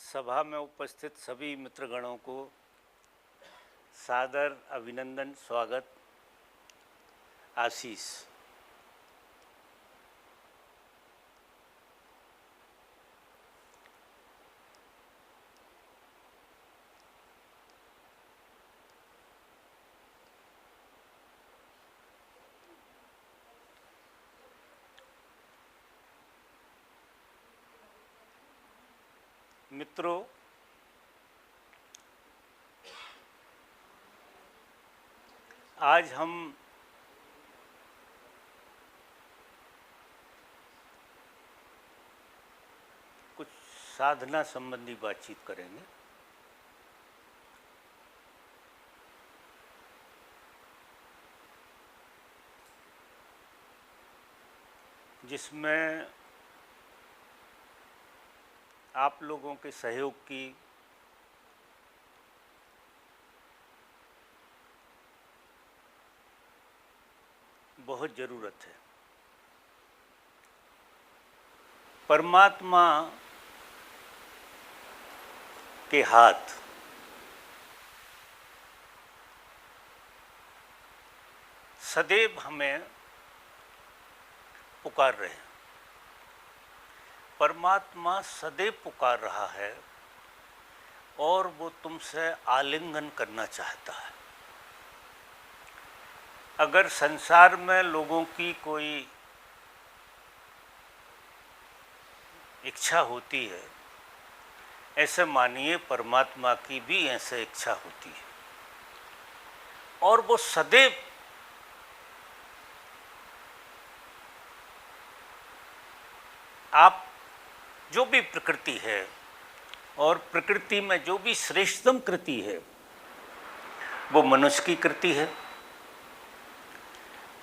सभा में उपस्थित सभी मित्रगणों को सादर अभिनंदन, स्वागत, आशीष। मित्रों, आज हम कुछ साधना संबंधी बातचीत करेंगे। जिसमें आप लोगों के सहयोग की बहुत ज़रूरत है। परमात्मा के हाथ सदैव हमें पुकार रहे हैं। परमात्मा सदैव पुकार रहा है और वो तुमसे आलिंगन करना चाहता है। अगर संसार में लोगों की कोई इच्छा होती है, ऐसे मानिए परमात्मा की भी ऐसे इच्छा होती है और वो सदैव आप जो भी प्रकृति है और प्रकृति में जो भी श्रेष्ठतम कृति है वो मनुष्य की कृति है।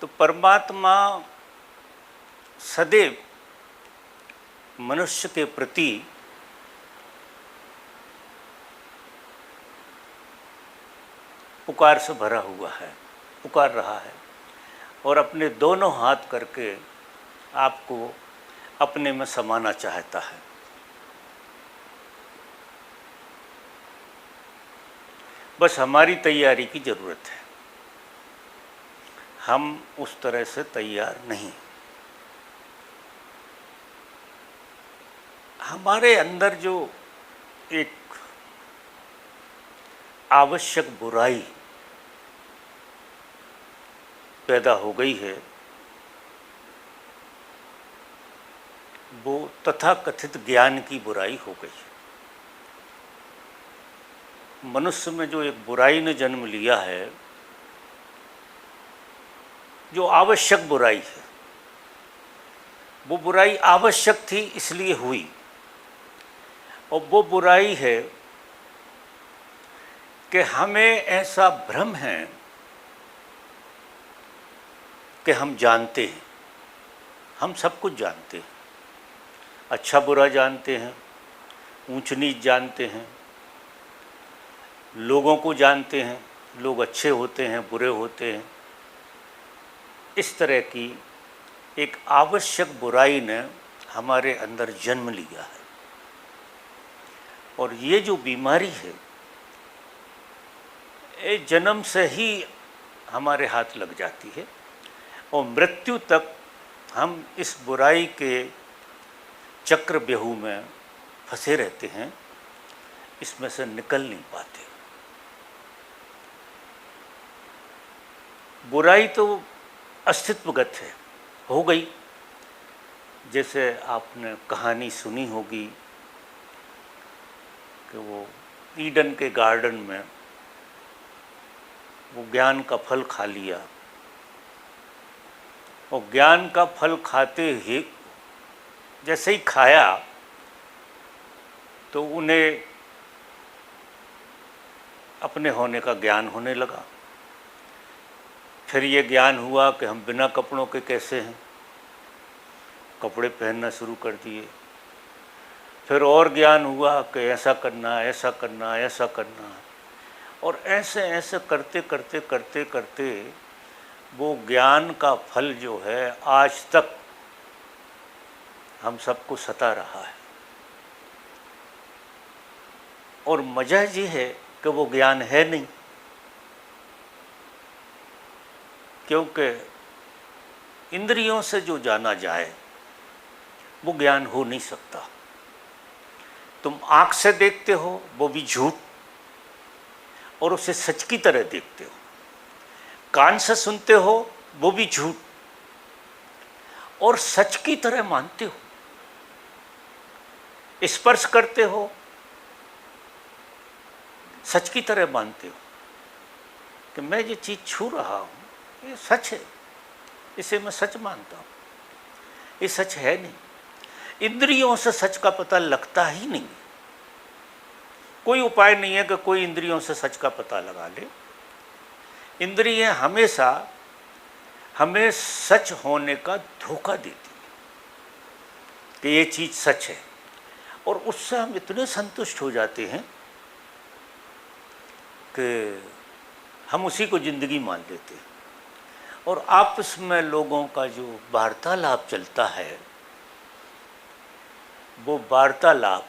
तो परमात्मा सदैव मनुष्य के प्रति पुकार से भरा हुआ है, पुकार रहा है और अपने दोनों हाथ करके आपको अपने में समाना चाहता है। बस हमारी तैयारी की ज़रूरत है। हम उस तरह से तैयार नहीं। हमारे अंदर जो एक आवश्यक बुराई पैदा हो गई है वो तथाकथित ज्ञान की बुराई हो गई है। मनुष्य में जो एक बुराई ने जन्म लिया है, जो आवश्यक बुराई है, वो बुराई आवश्यक थी इसलिए हुई और वो बुराई है कि हमें ऐसा भ्रम है कि हम जानते हैं, हम सब कुछ जानते हैं, अच्छा बुरा जानते हैं, ऊंच नीच जानते हैं, लोगों को जानते हैं, लोग अच्छे होते हैं, बुरे होते हैं। इस तरह की एक आवश्यक बुराई ने हमारे अंदर जन्म लिया है और ये जो बीमारी है ये जन्म से ही हमारे हाथ लग जाती है और मृत्यु तक हम इस बुराई के चक्रव्यूह में फंसे रहते हैं, इसमें से निकल नहीं पाते। बुराई तो अस्तित्वगत है, हो गई। जैसे आपने कहानी सुनी होगी कि वो ईडन के गार्डन में वो ज्ञान का फल खा लिया और ज्ञान का फल खाते ही जैसे ही खाया तो उन्हें अपने होने का ज्ञान होने लगा। फिर ये ज्ञान हुआ कि हम बिना कपड़ों के कैसे हैं, कपड़े पहनना शुरू कर दिए। फिर और ज्ञान हुआ कि ऐसा करना, ऐसा करना, ऐसा करना, और ऐसे ऐसे करते करते करते करते वो ज्ञान का फल जो है आज तक हम सबको सता रहा है। और मजा ये है कि वो ज्ञान है नहीं, क्योंकि इंद्रियों से जो जाना जाए वो ज्ञान हो नहीं सकता। तुम आँख से देखते हो वो भी झूठ और उसे सच की तरह देखते हो, कान से सुनते हो वो भी झूठ और सच की तरह मानते हो, स्पर्श करते हो सच की तरह मानते हो कि मैं ये चीज छू रहा हूं ये सच है, इसे मैं सच मानता हूं। ये सच है नहीं, इंद्रियों से सच का पता लगता ही नहीं। कोई उपाय नहीं है कि कोई इंद्रियों से सच का पता लगा ले। इंद्रिय हमेशा हमें सच होने का धोखा देती है कि ये चीज सच है, और उससे हम इतने संतुष्ट हो जाते हैं कि हम उसी को जिंदगी मान लेते हैं। और आपस में लोगों का जो वार्तालाप चलता है, वो वार्तालाप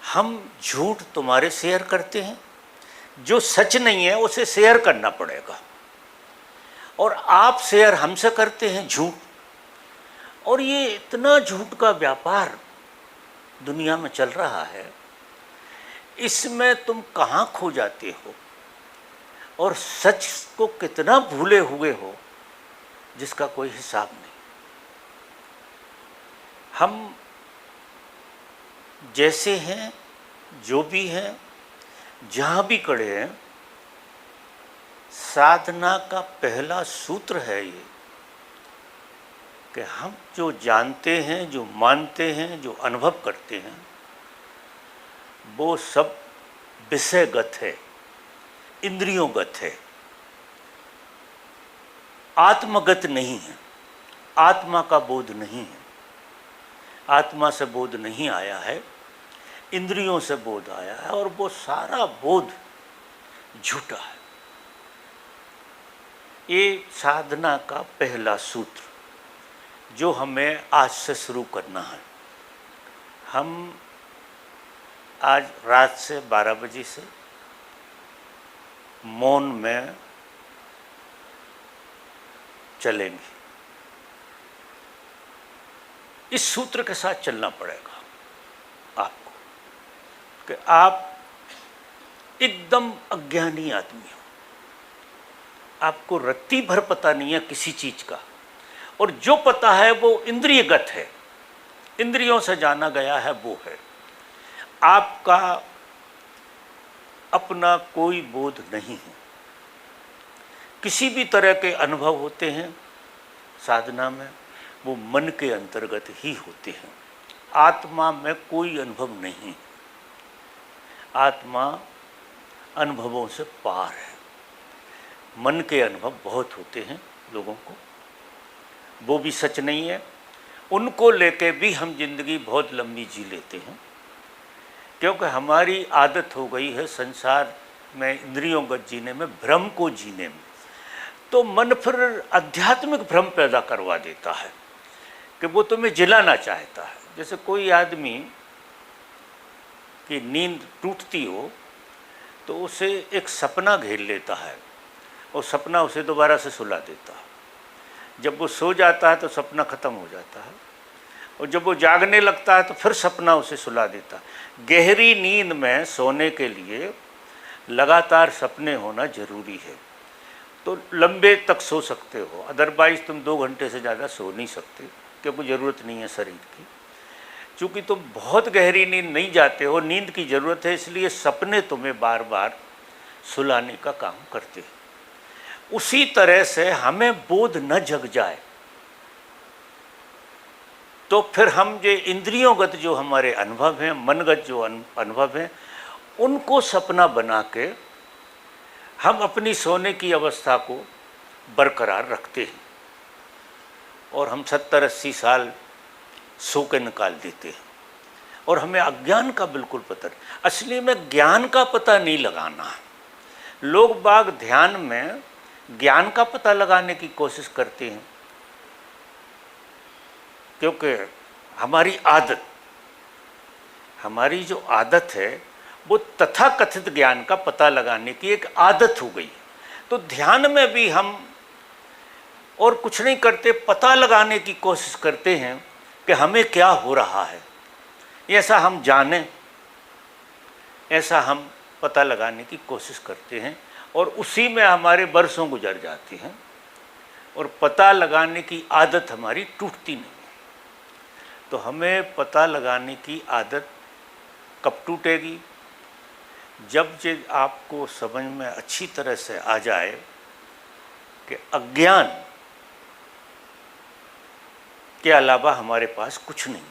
हम झूठ तुम्हारे शेयर करते हैं, जो सच नहीं है उसे शेयर करना पड़ेगा, और आप शेयर हमसे करते हैं झूठ। और ये इतना झूठ का व्यापार दुनिया में चल रहा है, इसमें तुम कहाँ खो जाते हो और सच को कितना भूले हुए हो जिसका कोई हिसाब नहीं। हम जैसे हैं, जो भी हैं, जहाँ भी खड़े हैं, साधना का पहला सूत्र है ये कि हम जो जानते हैं, जो मानते हैं, जो अनुभव करते हैं, वो सब विषयगत है, इंद्रियोंगत है, आत्मगत नहीं है। आत्मा का बोध नहीं है, आत्मा से बोध नहीं आया है, इंद्रियों से बोध आया है, और वो सारा बोध झूठा है। ये साधना का पहला सूत्र जो हमें आज से शुरू करना है। हम आज रात से 12 बजे से मौन में चलेंगे। इस सूत्र के साथ चलना पड़ेगा आपको कि आप एकदम अज्ञानी आदमी हो, आपको रत्ती भर पता नहीं है किसी चीज का, और जो पता है वो इंद्रियगत है, इंद्रियों से जाना गया है वो है। आपका अपना कोई बोध नहीं है। किसी भी तरह के अनुभव होते हैं साधना में, वो मन के अंतर्गत ही होते हैं। आत्मा में कोई अनुभव नहीं, आत्मा अनुभवों से पार है। मन के अनुभव बहुत होते हैं लोगों को, वो भी सच नहीं है। उनको लेके भी हम जिंदगी बहुत लंबी जी लेते हैं, क्योंकि हमारी आदत हो गई है संसार में इंद्रियोंगत जीने में, भ्रम को जीने में। तो मन फिर आध्यात्मिक भ्रम पैदा करवा देता है कि वो तुम्हें जिलाना चाहता है। जैसे कोई आदमी की नींद टूटती हो तो उसे एक सपना घेर लेता है, और सपना उसे दोबारा से सुला देता है। जब वो सो जाता है तो सपना खत्म हो जाता है, और जब वो जागने लगता है तो फिर सपना उसे सुला देता है। गहरी नींद में सोने के लिए लगातार सपने होना जरूरी है, तो लंबे तक सो सकते हो। अदरवाइज तुम 2 घंटे से ज़्यादा सो नहीं सकते, क्योंकि ज़रूरत नहीं है शरीर की। चूँकि तुम बहुत गहरी नींद नहीं जाते हो, नींद की ज़रूरत है, इसलिए सपने तुम्हें बार बार सुलाने का काम करते हैं। उसी तरह से हमें बोध न जग जाए तो फिर हम जो इंद्रियोंगत जो हमारे अनुभव हैं, मनगत जो अनुभव हैं, उनको सपना बना के हम अपनी सोने की अवस्था को बरकरार रखते हैं, और हम 70-80 साल सो के निकाल देते हैं, और हमें अज्ञान का बिल्कुल पता नहीं। असली में ज्ञान का पता नहीं लगाना है। लोग बाग ध्यान में ज्ञान का पता लगाने की कोशिश करते हैं, क्योंकि हमारी आदत, हमारी जो आदत है वो तथाकथित ज्ञान का पता लगाने की एक आदत हो गई। तो ध्यान में भी हम और कुछ नहीं करते, पता लगाने की कोशिश करते हैं कि हमें क्या हो रहा है, ऐसा हम जानें, ऐसा हम पता लगाने की कोशिश करते हैं और उसी में हमारे बरसों गुजर जाते हैं और पता लगाने की आदत हमारी टूटती नहीं। तो हमें पता लगाने की आदत कब टूटेगी? जब ये आपको समझ में अच्छी तरह से आ जाए कि अज्ञान के अलावा हमारे पास कुछ नहीं।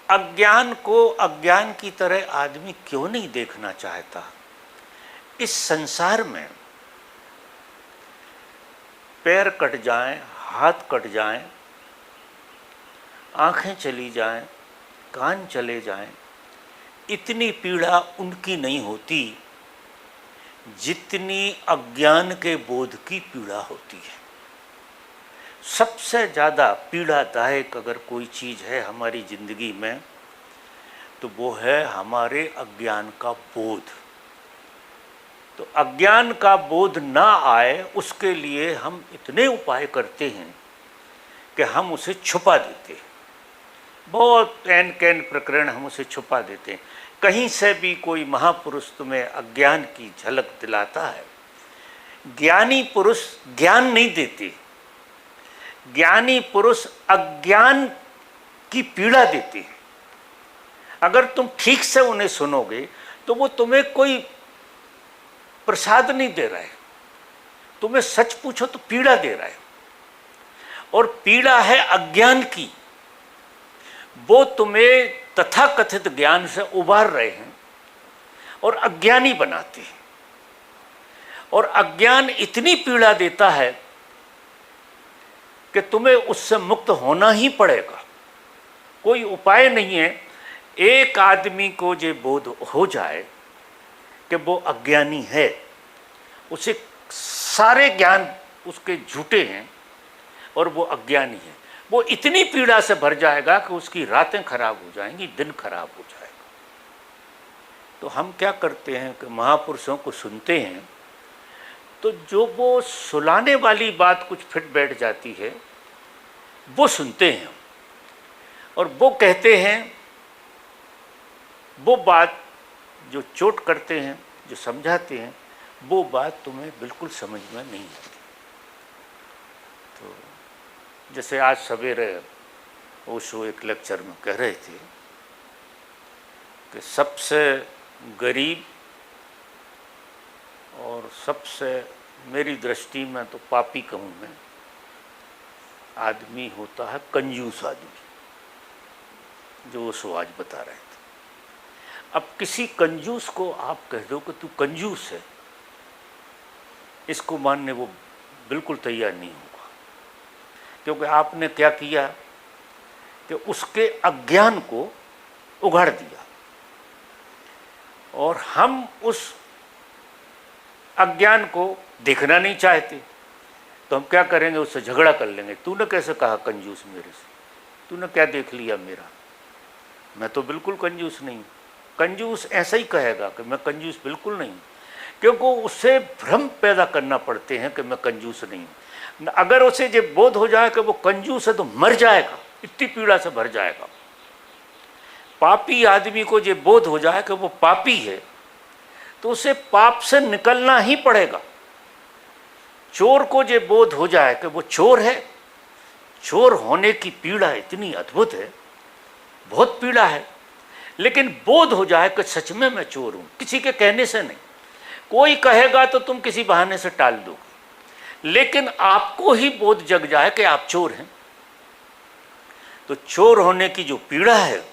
अज्ञान को अज्ञान की तरह आदमी क्यों नहीं देखना चाहता? इस संसार में पैर कट जाएं, हाथ कट जाएं, आंखें चली जाएं, कान चले जाएं, इतनी पीड़ा उनकी नहीं होती जितनी अज्ञान के बोध की पीड़ा होती है। सबसे ज़्यादा पीड़ादायक अगर कोई चीज़ है हमारी ज़िंदगी में तो वो है हमारे अज्ञान का बोध। तो अज्ञान का बोध ना आए उसके लिए हम इतने उपाय करते हैं कि हम उसे छुपा देते हैं। बहुत एन कैन प्रकरण हम उसे छुपा देते हैं। कहीं से भी कोई महापुरुष तुम्हें अज्ञान की झलक दिलाता है। ज्ञानी पुरुष ज्ञान नहीं देते, ज्ञानी पुरुष अज्ञान की पीड़ा देते हैं। अगर तुम ठीक से उन्हें सुनोगे तो वो तुम्हें कोई प्रसाद नहीं दे रहा है, तुम्हें सच पूछो तो पीड़ा दे रहा है, और पीड़ा है अज्ञान की। वो तुम्हें तथाकथित ज्ञान से उबार रहे हैं और अज्ञानी बनाते हैं। और अज्ञान इतनी पीड़ा देता है कि तुम्हें उससे मुक्त होना ही पड़ेगा, कोई उपाय नहीं है। एक आदमी को ये बोध हो जाए कि वो अज्ञानी है, उसे सारे ज्ञान उसके झूठे हैं और वो अज्ञानी है, वो इतनी पीड़ा से भर जाएगा कि उसकी रातें खराब हो जाएंगी, दिन खराब हो जाएगा। तो हम क्या करते हैं कि महापुरुषों को सुनते हैं तो जो वो सुलाने वाली बात कुछ फिट बैठ जाती है वो सुनते हैं और वो कहते हैं, वो बात जो चोट करते हैं, जो समझाते हैं, वो बात तुम्हें बिल्कुल समझ में नहीं आती। तो जैसे आज सवेरे ओशो एक लेक्चर में कह रहे थे कि सबसे गरीब और सबसे, मेरी दृष्टि में तो पापी कहूँ मैं, आदमी होता है कंजूस आदमी, जो ओशो आज बता रहे थे। अब किसी कंजूस को आप कह दो कि तू कंजूस है, इसको मानने वो बिल्कुल तैयार नहीं होगा, क्योंकि आपने क्या किया कि उसके अज्ञान को उघाड़ दिया और हम उस अज्ञान को देखना नहीं चाहते। तो हम क्या करेंगे, उससे झगड़ा कर लेंगे। तूने कैसे कहा कंजूस मेरे से, तूने क्या देख लिया मेरा, मैं तो बिल्कुल कंजूस नहीं। कंजूस ऐसा ही कहेगा कि मैं कंजूस बिल्कुल नहीं, क्योंकि उससे भ्रम पैदा करना पड़ते हैं कि मैं कंजूस नहीं हूँ। अगर उसे ये बोध हो जाए कि वो कंजूस है तो मर जाएगा, इतनी पीड़ा से भर जाएगा। पापी आदमी को ये बोध हो जाए कि वो पापी है तो उसे पाप से निकलना ही पड़ेगा। चोर को ये बोध हो जाए कि वो चोर है, चोर होने की पीड़ा इतनी अद्भुत है, बहुत पीड़ा है, लेकिन बोध हो जाए कि सच में मैं चोर हूँ, किसी के कहने से नहीं। कोई कहेगा तो तुम किसी बहाने से टाल दोगे, लेकिन आपको ही बोध जग जाए कि आप चोर हैं, तो चोर होने की जो पीड़ा है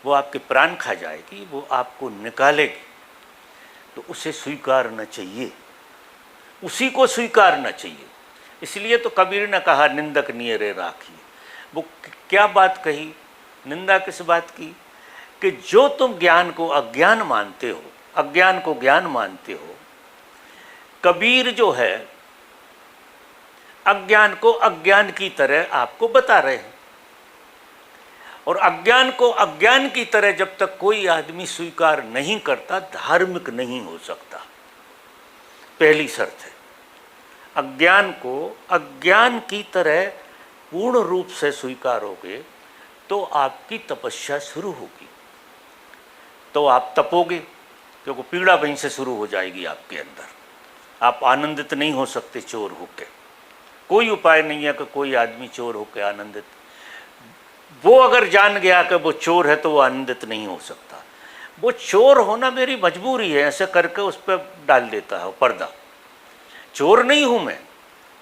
वो आपके प्राण खा जाएगी, वो आपको निकालेगी। तो उसे स्वीकारना चाहिए, उसी को स्वीकारना चाहिए। इसलिए तो कबीर ने कहा निंदक नियरे राखिए। वो क्या बात कही, निंदा किस बात की, कि जो तुम ज्ञान को अज्ञान मानते हो, अज्ञान को ज्ञान मानते हो, कबीर जो है अज्ञान को अज्ञान की तरह आपको बता रहे हैं। और अज्ञान को अज्ञान की तरह जब तक कोई आदमी स्वीकार नहीं करता, धार्मिक नहीं हो सकता। पहली शर्त है, अज्ञान को अज्ञान की तरह पूर्ण रूप से स्वीकारोगे तो आपकी तपस्या शुरू होगी, तो आप तपोगे, क्योंकि पीड़ा वहीं से शुरू हो जाएगी आपके अंदर। आप आनंदित नहीं हो सकते चोर होके, कोई उपाय नहीं है कि कोई आदमी चोर होके आनंदित, वो अगर जान गया कि वो चोर है तो वो आनंदित नहीं हो सकता। वो चोर होना मेरी मजबूरी है, ऐसे करके उस पर डाल देता है पर्दा। चोर नहीं हूँ मैं,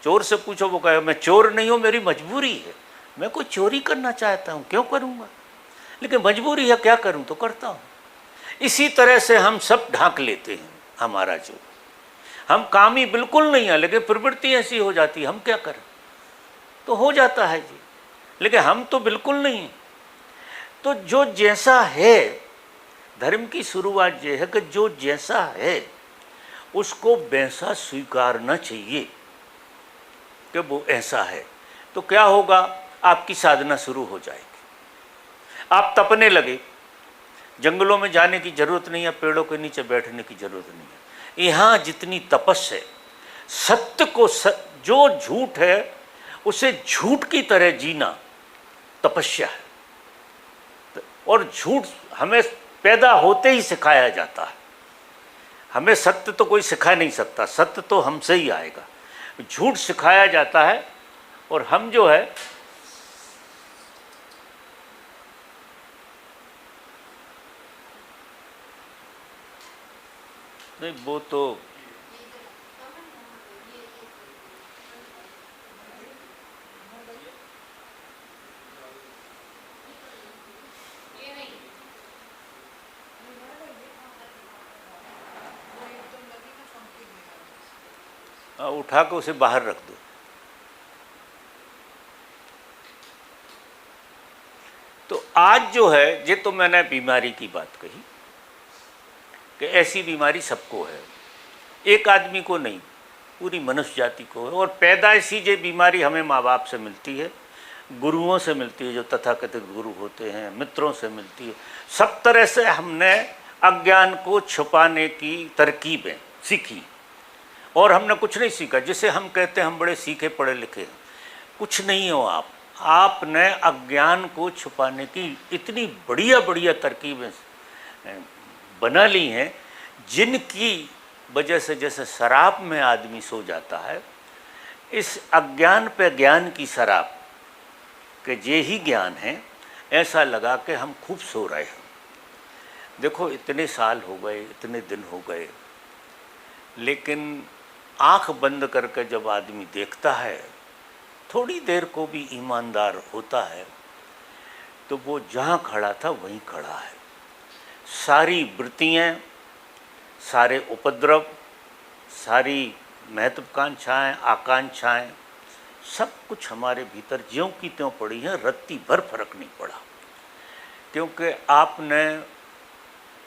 चोर से पूछो वो कहे मैं चोर नहीं हूँ, मेरी मजबूरी है, मैं कोई चोरी करना चाहता हूँ क्यों करूँगा, लेकिन मजबूरी है, क्या करूँ तो करता हूँ। इसी तरह से हम सब ढांक लेते हैं हमारा जो, हम कामी बिल्कुल नहीं है लेकिन प्रवृत्ति ऐसी हो जाती है, हम क्या करें, तो हो जाता है जी, लेकिन हम तो बिल्कुल नहीं। तो जो जैसा है, धर्म की शुरुआत ये है कि जो जैसा है उसको वैसा स्वीकारना चाहिए कि वो ऐसा है। तो क्या होगा, आपकी साधना शुरू हो जाएगी, आप तपने लगे। जंगलों में जाने की जरूरत नहीं है, पेड़ों के नीचे बैठने की जरूरत नहीं है। यहाँ जितनी तपस है, सत्य को जो झूठ है उसे झूठ की तरह जीना तपस्या है। और झूठ हमें पैदा होते ही सिखाया जाता है, हमें सत्य तो कोई सिखा नहीं सकता, सत्य तो हमसे ही आएगा। झूठ सिखाया जाता है और हम जो है नहीं, वो तो उठा के उसे बाहर रख दो। तो आज जो है, ये तो मैंने बीमारी की बात कही कि ऐसी बीमारी सबको है, एक आदमी को नहीं, पूरी मनुष्य जाति को है। और पैदाइशी ये बीमारी हमें माँ बाप से मिलती है, गुरुओं से मिलती है, जो तथाकथित गुरु होते हैं, मित्रों से मिलती है। सब तरह से हमने अज्ञान को छुपाने की तरकीबें सीखी और हमने कुछ नहीं सीखा। जिसे हम कहते हैं हम बड़े सीखे पढ़े लिखे हैं, कुछ नहीं हो आप। आपने अज्ञान को छुपाने की इतनी बढ़िया बढ़िया तरकीबें बना ली हैं, जिनकी वजह से जैसे शराब में आदमी सो जाता है, इस अज्ञान पे ज्ञान की शराब के ये ही ज्ञान है, ऐसा लगा कि हम खूब सो रहे हैं। देखो इतने साल हो गए, इतने दिन हो गए, लेकिन आँख बंद करके जब आदमी देखता है, थोड़ी देर को भी ईमानदार होता है, तो वो जहाँ खड़ा था वहीं खड़ा है। सारी वृत्तियाँ, सारे उपद्रव, सारी महत्वाकांक्षाएँ, आकांक्षाएँ, सब कुछ हमारे भीतर ज्यों की त्यों पड़ी हैं, रत्ती भर फर्क नहीं पड़ा, क्योंकि आपने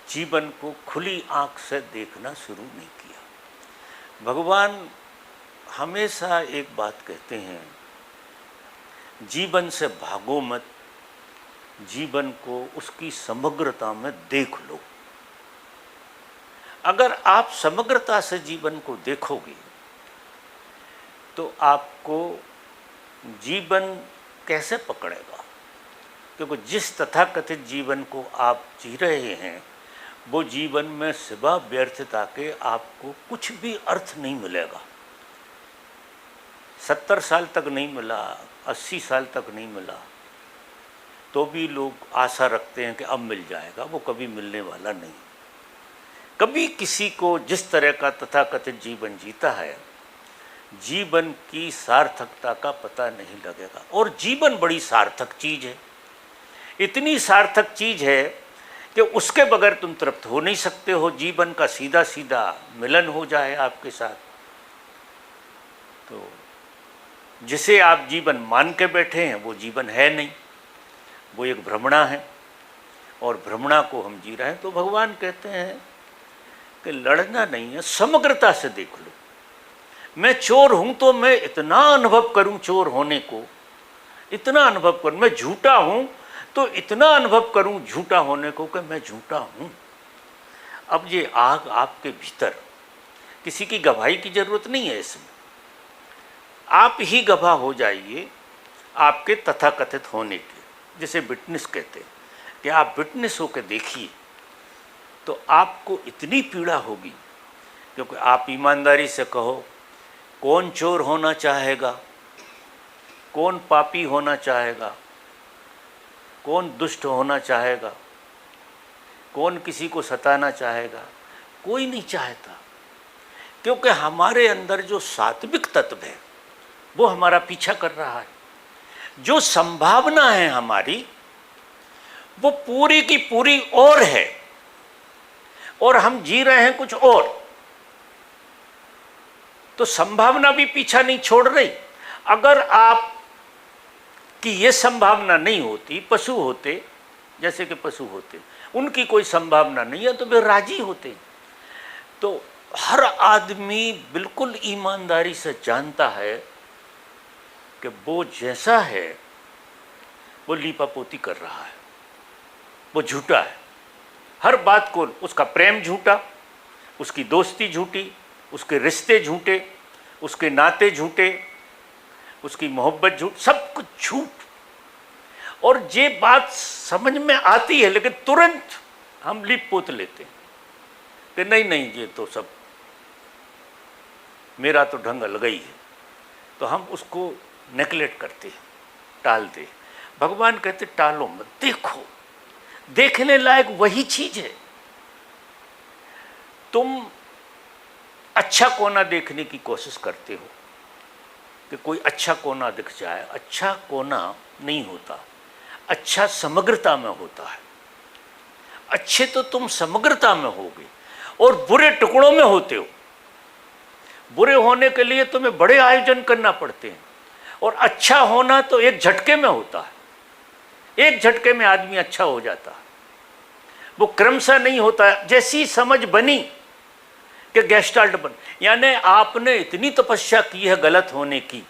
जीवन को खुली आँख से देखना शुरू नहीं किया। भगवान हमेशा एक बात कहते हैं, जीवन से भागो मत, जीवन को उसकी समग्रता में देख लो। अगर आप समग्रता से जीवन को देखोगे तो आपको जीवन कैसे पकड़ेगा, क्योंकि जिस तथाकथित जीवन को आप जी रहे हैं, वो जीवन में सिवा व्यर्थता के आपको कुछ भी अर्थ नहीं मिलेगा। 70 साल तक नहीं मिला, 80 साल तक नहीं मिला, तो भी लोग आशा रखते हैं कि अब मिल जाएगा। वो कभी मिलने वाला नहीं। कभी किसी को जिस तरह का तथाकथित जीवन जीता है, जीवन की सार्थकता का पता नहीं लगेगा। और जीवन बड़ी सार्थक चीज़ है, इतनी सार्थक चीज़ है कि उसके बगैर तुम तृप्त हो नहीं सकते हो। जीवन का सीधा सीधा मिलन हो जाए आपके साथ, तो जिसे आप जीवन मान के बैठे हैं वो जीवन है नहीं, वो एक भ्रमणा है, और भ्रमणा को हम जी रहे हैं। तो भगवान कहते हैं कि लड़ना नहीं है, समग्रता से देख लो। मैं चोर हूं तो मैं इतना अनुभव करूं चोर होने को, इतना अनुभव करूं। मैं झूठा हूं तो इतना अनुभव करूं झूठा होने को कि मैं झूठा हूं। अब ये आग आपके भीतर, किसी की गवाही की जरूरत नहीं है इसमें, आप ही गवाह हो जाइए आपके तथाकथित होने के, जिसे विटनेस कहते हैं, कि आप विटनेस होकर देखिए तो आपको इतनी पीड़ा होगी। क्योंकि आप ईमानदारी से कहो, कौन चोर होना चाहेगा, कौन पापी होना चाहेगा, कौन दुष्ट होना चाहेगा, कौन किसी को सताना चाहेगा? कोई नहीं चाहता। क्योंकि हमारे अंदर जो सात्विक तत्व है वो हमारा पीछा कर रहा है। जो संभावना है हमारी वो पूरी की पूरी और है, और हम जी रहे हैं कुछ और। तो संभावना भी पीछा नहीं छोड़ रही। अगर आप की ये संभावना नहीं होती, पशु होते, जैसे कि पशु होते, उनकी कोई संभावना नहीं है तो वे राजी होते। तो हर आदमी बिल्कुल ईमानदारी से जानता है कि वो जैसा है वो लीपापोती कर रहा है, वो झूठा है। हर बात को, उसका प्रेम झूठा, उसकी दोस्ती झूठी, उसके रिश्ते झूठे, उसके नाते झूठे, उसकी मोहब्बत झूठ, सब कुछ झूठ। और ये बात समझ में आती है लेकिन तुरंत हम लीप पोत लेते हैं कि नहीं नहीं, ये तो सब मेरा तो ढंग अलग ही है। तो हम उसको नेगलेक्ट करते हैं, टालते हैं। भगवान कहते टालो मत, देखो, देखने लायक वही चीज है। तुम अच्छा कोना देखने की कोशिश करते हो कि कोई अच्छा कोना दिख जाए। अच्छा कोना नहीं होता, अच्छा समग्रता में होता है। अच्छे तो तुम समग्रता में होगे और बुरे टुकड़ों में होते हो। बुरे होने के लिए तुम्हें बड़े आयोजन करना पड़ते हैं, और अच्छा होना तो एक झटके में होता है। एक झटके में आदमी अच्छा हो जाता है, वो क्रमशः नहीं होता। जैसी समझ बनी कि गेस्टाल्ट बन, यानी आपने इतनी तपस्या की है गलत होने की,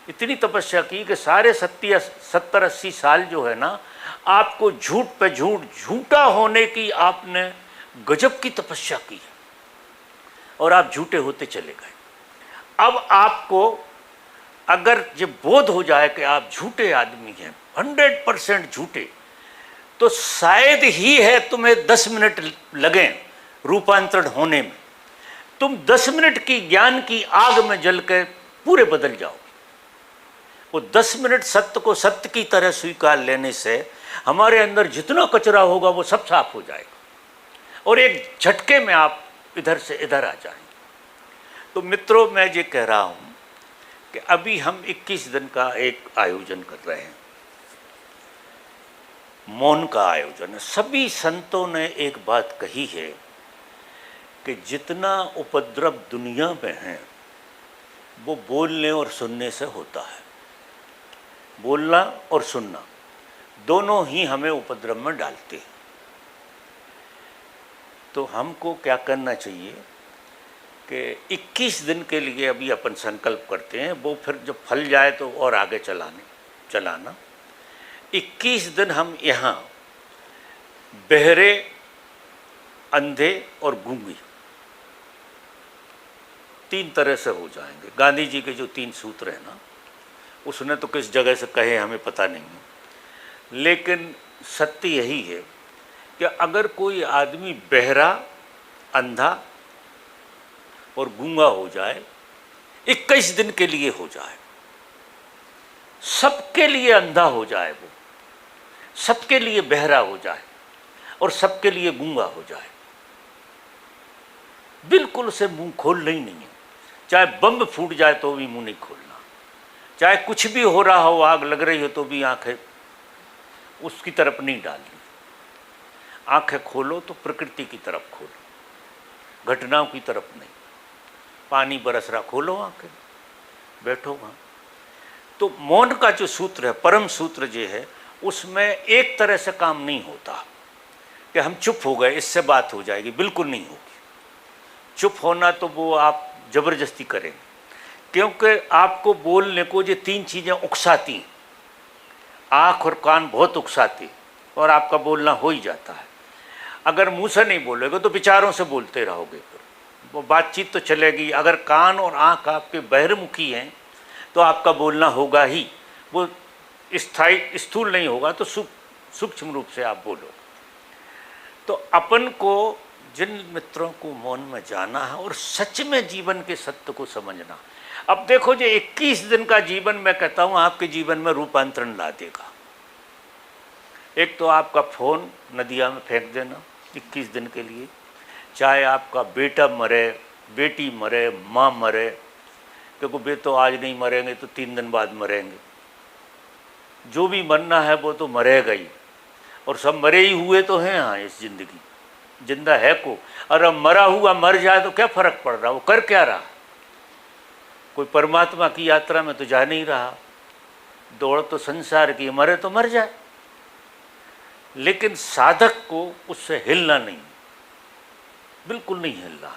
इतनी तपस्या की कि सारे 70-80 साल जो है ना, आपको झूठ पे झूठ, झूठा होने की आपने गजब की तपस्या की है, और आप झूठे होते चले गए। अब आपको अगर ये बोध हो जाए कि आप झूठे आदमी हैं, 100% झूठे, तो शायद ही है तुम्हें 10 मिनट लगे रूपांतरण होने में। तुम 10 मिनट की ज्ञान की आग में जल के पूरे बदल जाओगे। वो 10 मिनट सत्य को सत्य की तरह स्वीकार लेने से हमारे अंदर जितना कचरा होगा वो सब साफ हो जाएगा, और एक झटके में आप इधर से इधर आ जाएंगे। तो मित्रों, मैं ये कह रहा हूं कि अभी हम 21 दिन का एक आयोजन कर रहे हैं, मौन का आयोजन है। सभी संतों ने एक बात कही है कि जितना उपद्रव दुनिया में है वो बोलने और सुनने से होता है। बोलना और सुनना दोनों ही हमें उपद्रव में डालते हैं। तो हमको क्या करना चाहिए कि 21 दिन के लिए अभी अपन संकल्प करते हैं, वो फिर जब फल जाए तो और आगे चलाना। 21 दिन हम यहाँ बहरे, अंधे और गूंगे 3 तरह से हो जाएंगे। गांधी जी के जो 3 सूत्र हैं ना, उसने तो किस जगह से कहे हमें पता नहीं है, लेकिन सत्य यही है कि अगर कोई आदमी बहरा, अंधा और गूंगा हो जाए, 21 दिन के लिए हो जाए, सबके लिए अंधा हो जाए, वो सबके लिए बहरा हो जाए और सबके लिए गूंगा हो जाए, बिल्कुल उसे मुंह खोलना ही नहीं है। चाहे बम फूट जाए तो भी मुंह नहीं खोलना, चाहे कुछ भी हो रहा हो, आग लग रही हो तो भी आंखें उसकी तरफ नहीं डालनी। आंखें खोलो तो प्रकृति की तरफ खोलो, घटनाओं की तरफ नहीं। पानी बरस रहा, खोलो आंखें, बैठो वहाँ। तो मौन का जो सूत्र है, परम सूत्र जो है, उसमें एक तरह से काम नहीं होता कि हम चुप हो गए इससे बात हो जाएगी, बिल्कुल नहीं होगी। चुप होना तो वो आप जबरदस्ती करेंगे, क्योंकि आपको बोलने को ये 3 चीज़ें उकसाती हैं। आँख और कान बहुत उकसाते और आपका बोलना हो ही जाता है। अगर मुंह से नहीं बोलोगे तो विचारों से बोलते रहोगे, फिर वो बातचीत तो चलेगी। अगर कान और आँख आपके बहिर्मुखी हैं तो आपका बोलना होगा ही, वो स्थायी स्थूल नहीं होगा, तो सूक्ष्म रूप से आप बोलो। तो अपन को जिन मित्रों को मौन में जाना है और सच में जीवन के सत्य को समझना। अब देखो, जो 21 दिन का जीवन मैं कहता हूँ आपके जीवन में रूपांतरण ला देगा। एक तो आपका फोन नदिया में फेंक देना 21 दिन के लिए, चाहे आपका बेटा मरे, बेटी मरे, माँ मरे, क्योंकि वे तो आज नहीं मरेंगे तो 3 दिन बाद मरेंगे। जो भी मरना है वो तो मरेगा ही, और सब मरे ही हुए तो हैं। हाँ, इस जिंदगी जिंदा है को, और अब मरा हुआ मर जाए तो क्या फर्क पड़ रहा, वो कर क्या रहा? कोई परमात्मा की यात्रा में तो जा नहीं रहा। दौड़ तो संसार की, मरे तो मर जाए। लेकिन साधक को उससे हिलना नहीं, बिल्कुल नहीं हिलना।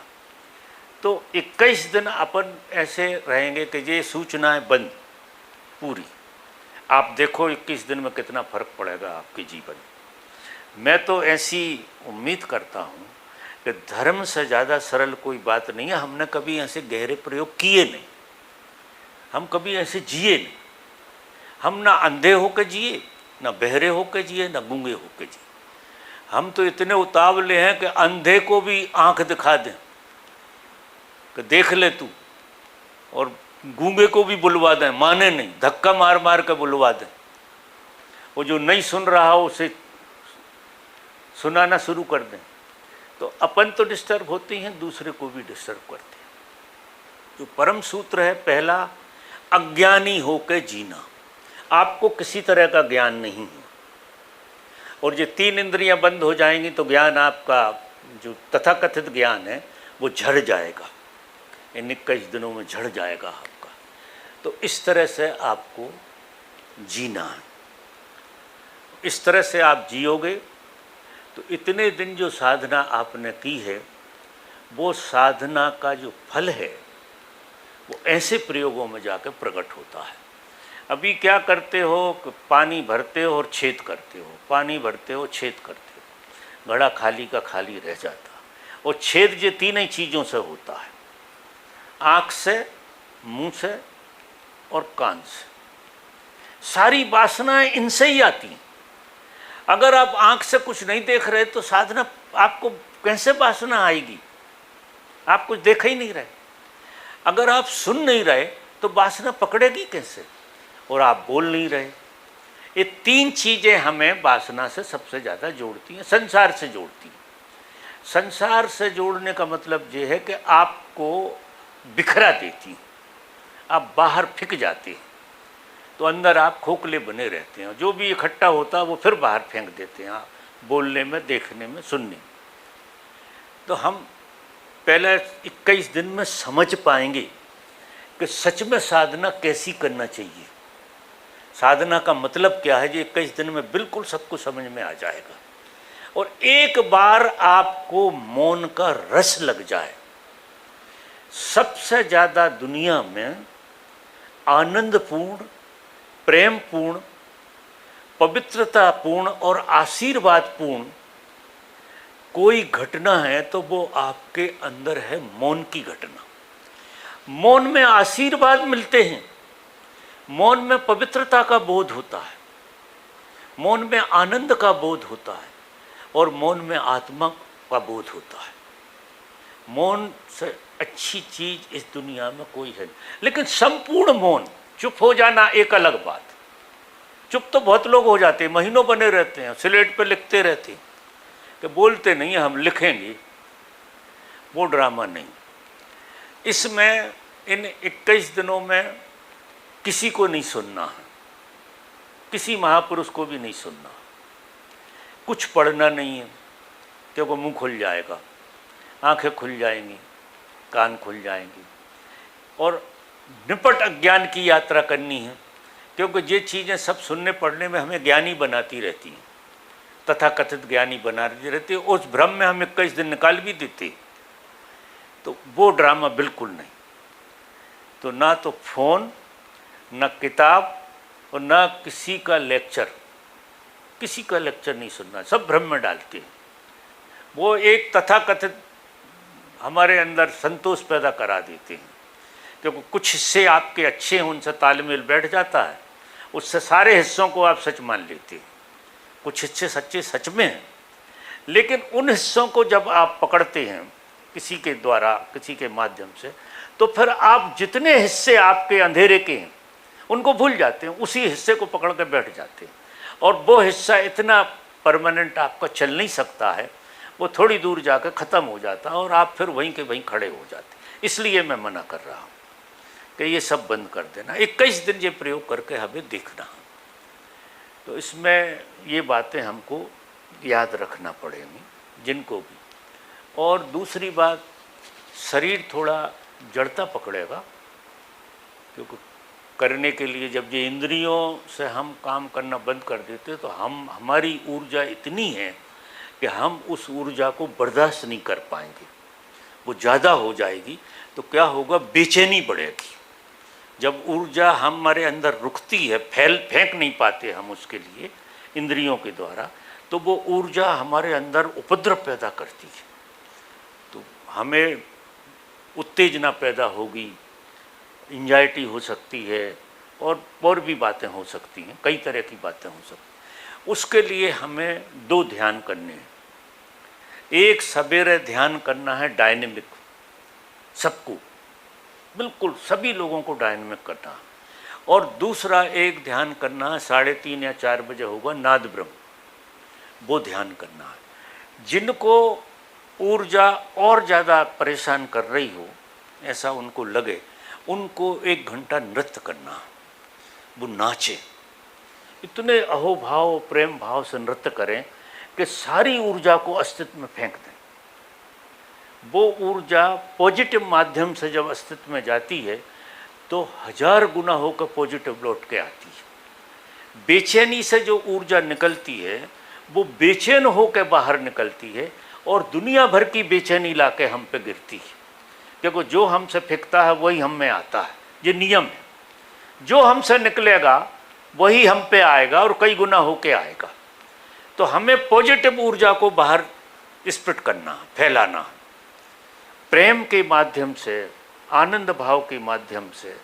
तो 21 दिन अपन ऐसे रहेंगे कि ये सूचनाएं बंद पूरी। आप देखो 21 दिन में कितना फर्क पड़ेगा आपके जीवन में। मैं तो ऐसी उम्मीद करता हूँ कि धर्म से ज़्यादा सरल कोई बात नहीं है। हमने कभी ऐसे गहरे प्रयोग किए नहीं, हम कभी ऐसे जिए नहीं। हम ना अंधे होकर जिए, ना बहरे होकर जिए, ना गूंगे होकर जिए। हम तो इतने उतावले हैं कि अंधे को भी आंख दिखा दें कि देख ले तू, और गूंगे को भी बुलवा दें, माने नहीं, धक्का मार मार कर बुलवा दें। वो जो नहीं सुन रहा हो उसे सुनाना शुरू कर दें। तो अपन तो डिस्टर्ब होते हैं, दूसरे को भी डिस्टर्ब करते हैं। जो परम सूत्र है पहला, अज्ञानी होकर जीना। आपको किसी तरह का ज्ञान नहीं है, और ये 3 इंद्रियां बंद हो जाएंगी तो ज्ञान आपका, जो तथाकथित ज्ञान है, वो झड़ जाएगा। इन 21 दिनों में झड़ जाएगा आपका। तो इस तरह से आपको जीना है। इस तरह से आप जियोगे तो इतने दिन जो साधना आपने की है, वो साधना का जो फल है वो ऐसे प्रयोगों में जाकर प्रकट होता है। अभी क्या करते हो कि पानी भरते हो और छेद करते हो, पानी भरते हो छेद करते हो, घड़ा खाली का खाली रह जाता। और छेद ये 3 ही चीज़ों से होता है, आँख से, मुंह से और कान से। सारी वासनाएं इनसे ही आती हैं। अगर आप आँख से कुछ नहीं देख रहे तो साधना आपको कैसे वासना आएगी? आप कुछ देख ही नहीं रहे। अगर आप सुन नहीं रहे तो वासना पकड़ेगी कैसे? और आप बोल नहीं रहे। ये 3 चीज़ें हमें वासना से सबसे ज़्यादा जोड़ती हैं, संसार से जोड़ती हैं। संसार से जोड़ने का मतलब ये है कि आपको बिखरा देती हैं, आप बाहर फिक जाते हैं, तो अंदर आप खोखले बने रहते हैं। जो भी इकट्ठा होता है वो फिर बाहर फेंक देते हैं, आप बोलने में, देखने में, सुनने में। तो हम पहले 21 दिन में समझ पाएंगे कि सच में साधना कैसी करना चाहिए, साधना का मतलब क्या है। ये 21 दिन में बिल्कुल सबको समझ में आ जाएगा। और एक बार आपको मौन का रस लग जाए, सबसे ज़्यादा दुनिया में आनंदपूर्ण, प्रेमपूर्ण, पवित्रतापूर्ण और आशीर्वादपूर्ण कोई घटना है तो वो आपके अंदर है मौन की घटना। मौन में आशीर्वाद मिलते हैं, मौन में पवित्रता का बोध होता है, मौन में आनंद का बोध होता है, और मौन में आत्मा का बोध होता है। मौन से अच्छी चीज इस दुनिया में कोई है। लेकिन संपूर्ण मौन, चुप हो जाना एक अलग बात। चुप तो बहुत लोग हो जाते हैं, महीनों बने रहते हैं, स्लेट पे लिखते रहते हैं कि बोलते नहीं, हम लिखेंगे। वो ड्रामा नहीं। इसमें इन 21 दिनों में किसी को नहीं सुनना है, किसी महापुरुष को भी नहीं सुनना, कुछ पढ़ना नहीं है, क्योंकि मुंह खुल जाएगा, आंखें खुल जाएंगी, कान खुल जाएंगी, और निपट अज्ञान की यात्रा करनी है। क्योंकि ये चीज़ें सब सुनने पढ़ने में हमें ज्ञानी बनाती रहती हैं, तथाकथित ज्ञानी बनाती रहती है। उस भ्रम में हम 21 दिन निकाल भी देते, तो वो ड्रामा बिल्कुल नहीं। तो ना तो फोन, ना किताब, और ना किसी का लेक्चर, किसी का लेक्चर नहीं सुनना, सब भ्रम में डालते हैं। वो एक तथाकथित हमारे अंदर संतोष पैदा करा देते हैं, क्योंकि कुछ हिस्से आपके अच्छे हैं, उनसे तालमेल बैठ जाता है, उससे सारे हिस्सों को आप सच मान लेते हैं। कुछ हिस्से सच्चे सच में हैं, लेकिन उन हिस्सों को जब आप पकड़ते हैं किसी के द्वारा, किसी के माध्यम से, तो फिर आप जितने हिस्से आपके अंधेरे के हैं उनको भूल जाते हैं, उसी हिस्से को पकड़ कर बैठ जाते हैं। और वो हिस्सा इतना परमानेंट आपका चल नहीं सकता है, वो थोड़ी दूर जाकर ख़त्म हो जाता है और आप फिर वहीं के वहीं खड़े हो जाते। इसलिए मैं मना कर रहा हूँ कि ये सब बंद कर देना, 21 दिन ये प्रयोग करके हमें देखना। तो इसमें ये बातें हमको याद रखना पड़ेंगी जिनको भी। और दूसरी बात, शरीर थोड़ा जड़ता पकड़ेगा, क्योंकि करने के लिए जब ये इंद्रियों से हम काम करना बंद कर देते तो हमारी ऊर्जा इतनी है कि हम उस ऊर्जा को बर्दाश्त नहीं कर पाएंगे, वो ज़्यादा हो जाएगी। तो क्या होगा, बेचैनी बढ़ेगी। जब ऊर्जा हमारे अंदर रुकती है, फेंक नहीं पाते हम उसके लिए इंद्रियों के द्वारा, तो वो ऊर्जा हमारे अंदर उपद्रव पैदा करती है। तो हमें उत्तेजना पैदा होगी, एंजाइटी हो सकती है, और भी बातें हो सकती हैं, कई तरह की बातें हो सकती हैं। उसके लिए हमें 2 ध्यान करने हैं। एक सवेरे ध्यान करना है डायनेमिक, सबको, बिल्कुल सभी लोगों को डायनेमिक करना है। और दूसरा एक ध्यान करना है 3:30 या 4 बजे होगा, नाद ब्रह्म, वो ध्यान करना है। जिनको ऊर्जा और ज़्यादा परेशान कर रही हो, ऐसा उनको लगे, उनको 1 घंटा नृत्य करना है, वो नाचे, इतने अहोभाव प्रेम भाव से नृत्य करें कि सारी ऊर्जा को अस्तित्व में फेंक दें। वो ऊर्जा पॉजिटिव माध्यम से जब अस्तित्व में जाती है तो 1000 गुना होकर पॉजिटिव लौट के आती है। बेचैनी से जो ऊर्जा निकलती है वो बेचैन होकर बाहर निकलती है और दुनिया भर की बेचैनी लाके हम पे गिरती है, क्योंकि जो हमसे फेंकता है वही हम में आता है, ये नियम है। जो हमसे निकलेगा वही हम पे आएगा और कई गुना होके आएगा। तो हमें पॉजिटिव ऊर्जा को बाहर स्प्रेड करना, फैलाना, प्रेम के माध्यम से, आनंद भाव के माध्यम से,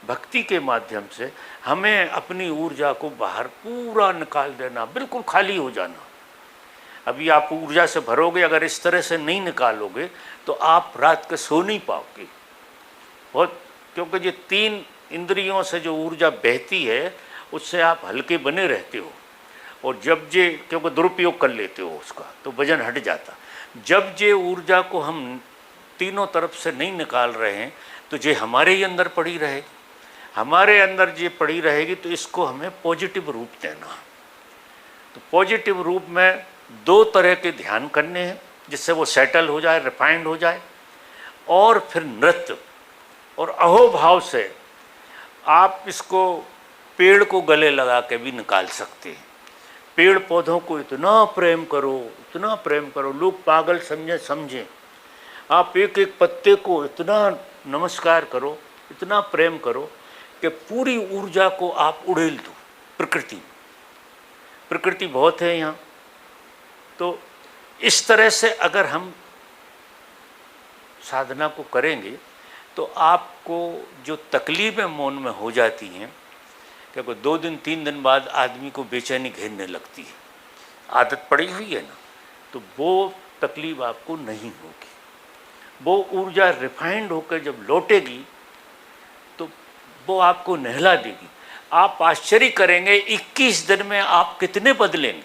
भक्ति के माध्यम से हमें अपनी ऊर्जा को बाहर पूरा निकाल देना, बिल्कुल खाली हो जाना। अभी आप ऊर्जा से भरोगे, अगर इस तरह से नहीं निकालोगे तो आप रात के सो नहीं पाओगे बहुत, क्योंकि ये 3 इंद्रियों से जो ऊर्जा बहती है उससे आप हल्के बने रहते हो, और जब ये, क्योंकि दुरुपयोग कर लेते हो उसका, तो वजन हट जाता। जब ये ऊर्जा को हम तीनों तरफ से नहीं निकाल रहे हैं तो ये हमारे ही अंदर पड़ी रहेगी, हमारे अंदर ये पड़ी रहेगी। तो इसको हमें पॉजिटिव रूप देना। तो पॉजिटिव रूप में 2 तरह के ध्यान करने हैं, जिससे वो सेटल हो जाए, रिफाइंड हो जाए। और फिर नृत्य और अहोभाव से आप इसको पेड़ को गले लगा के भी निकाल सकते हैं। पेड़ पौधों को इतना प्रेम करो, इतना प्रेम करो, लोग पागल समझें, आप एक एक पत्ते को इतना नमस्कार करो, इतना प्रेम करो कि पूरी ऊर्जा को आप उड़ेल दो। प्रकृति बहुत है यहाँ। तो इस तरह से अगर हम साधना को करेंगे तो आपको जो तकलीफ़ें मन में हो जाती हैं, क्योंकि 2 दिन 3 दिन बाद आदमी को बेचैनी घेरने लगती है, आदत पड़ी हुई है ना, तो वो तकलीफ़ आपको नहीं होगी। वो ऊर्जा रिफाइंड होकर जब लौटेगी तो वो आपको नहला देगी। आप आश्चर्य करेंगे 21 दिन में आप कितने बदलेंगे।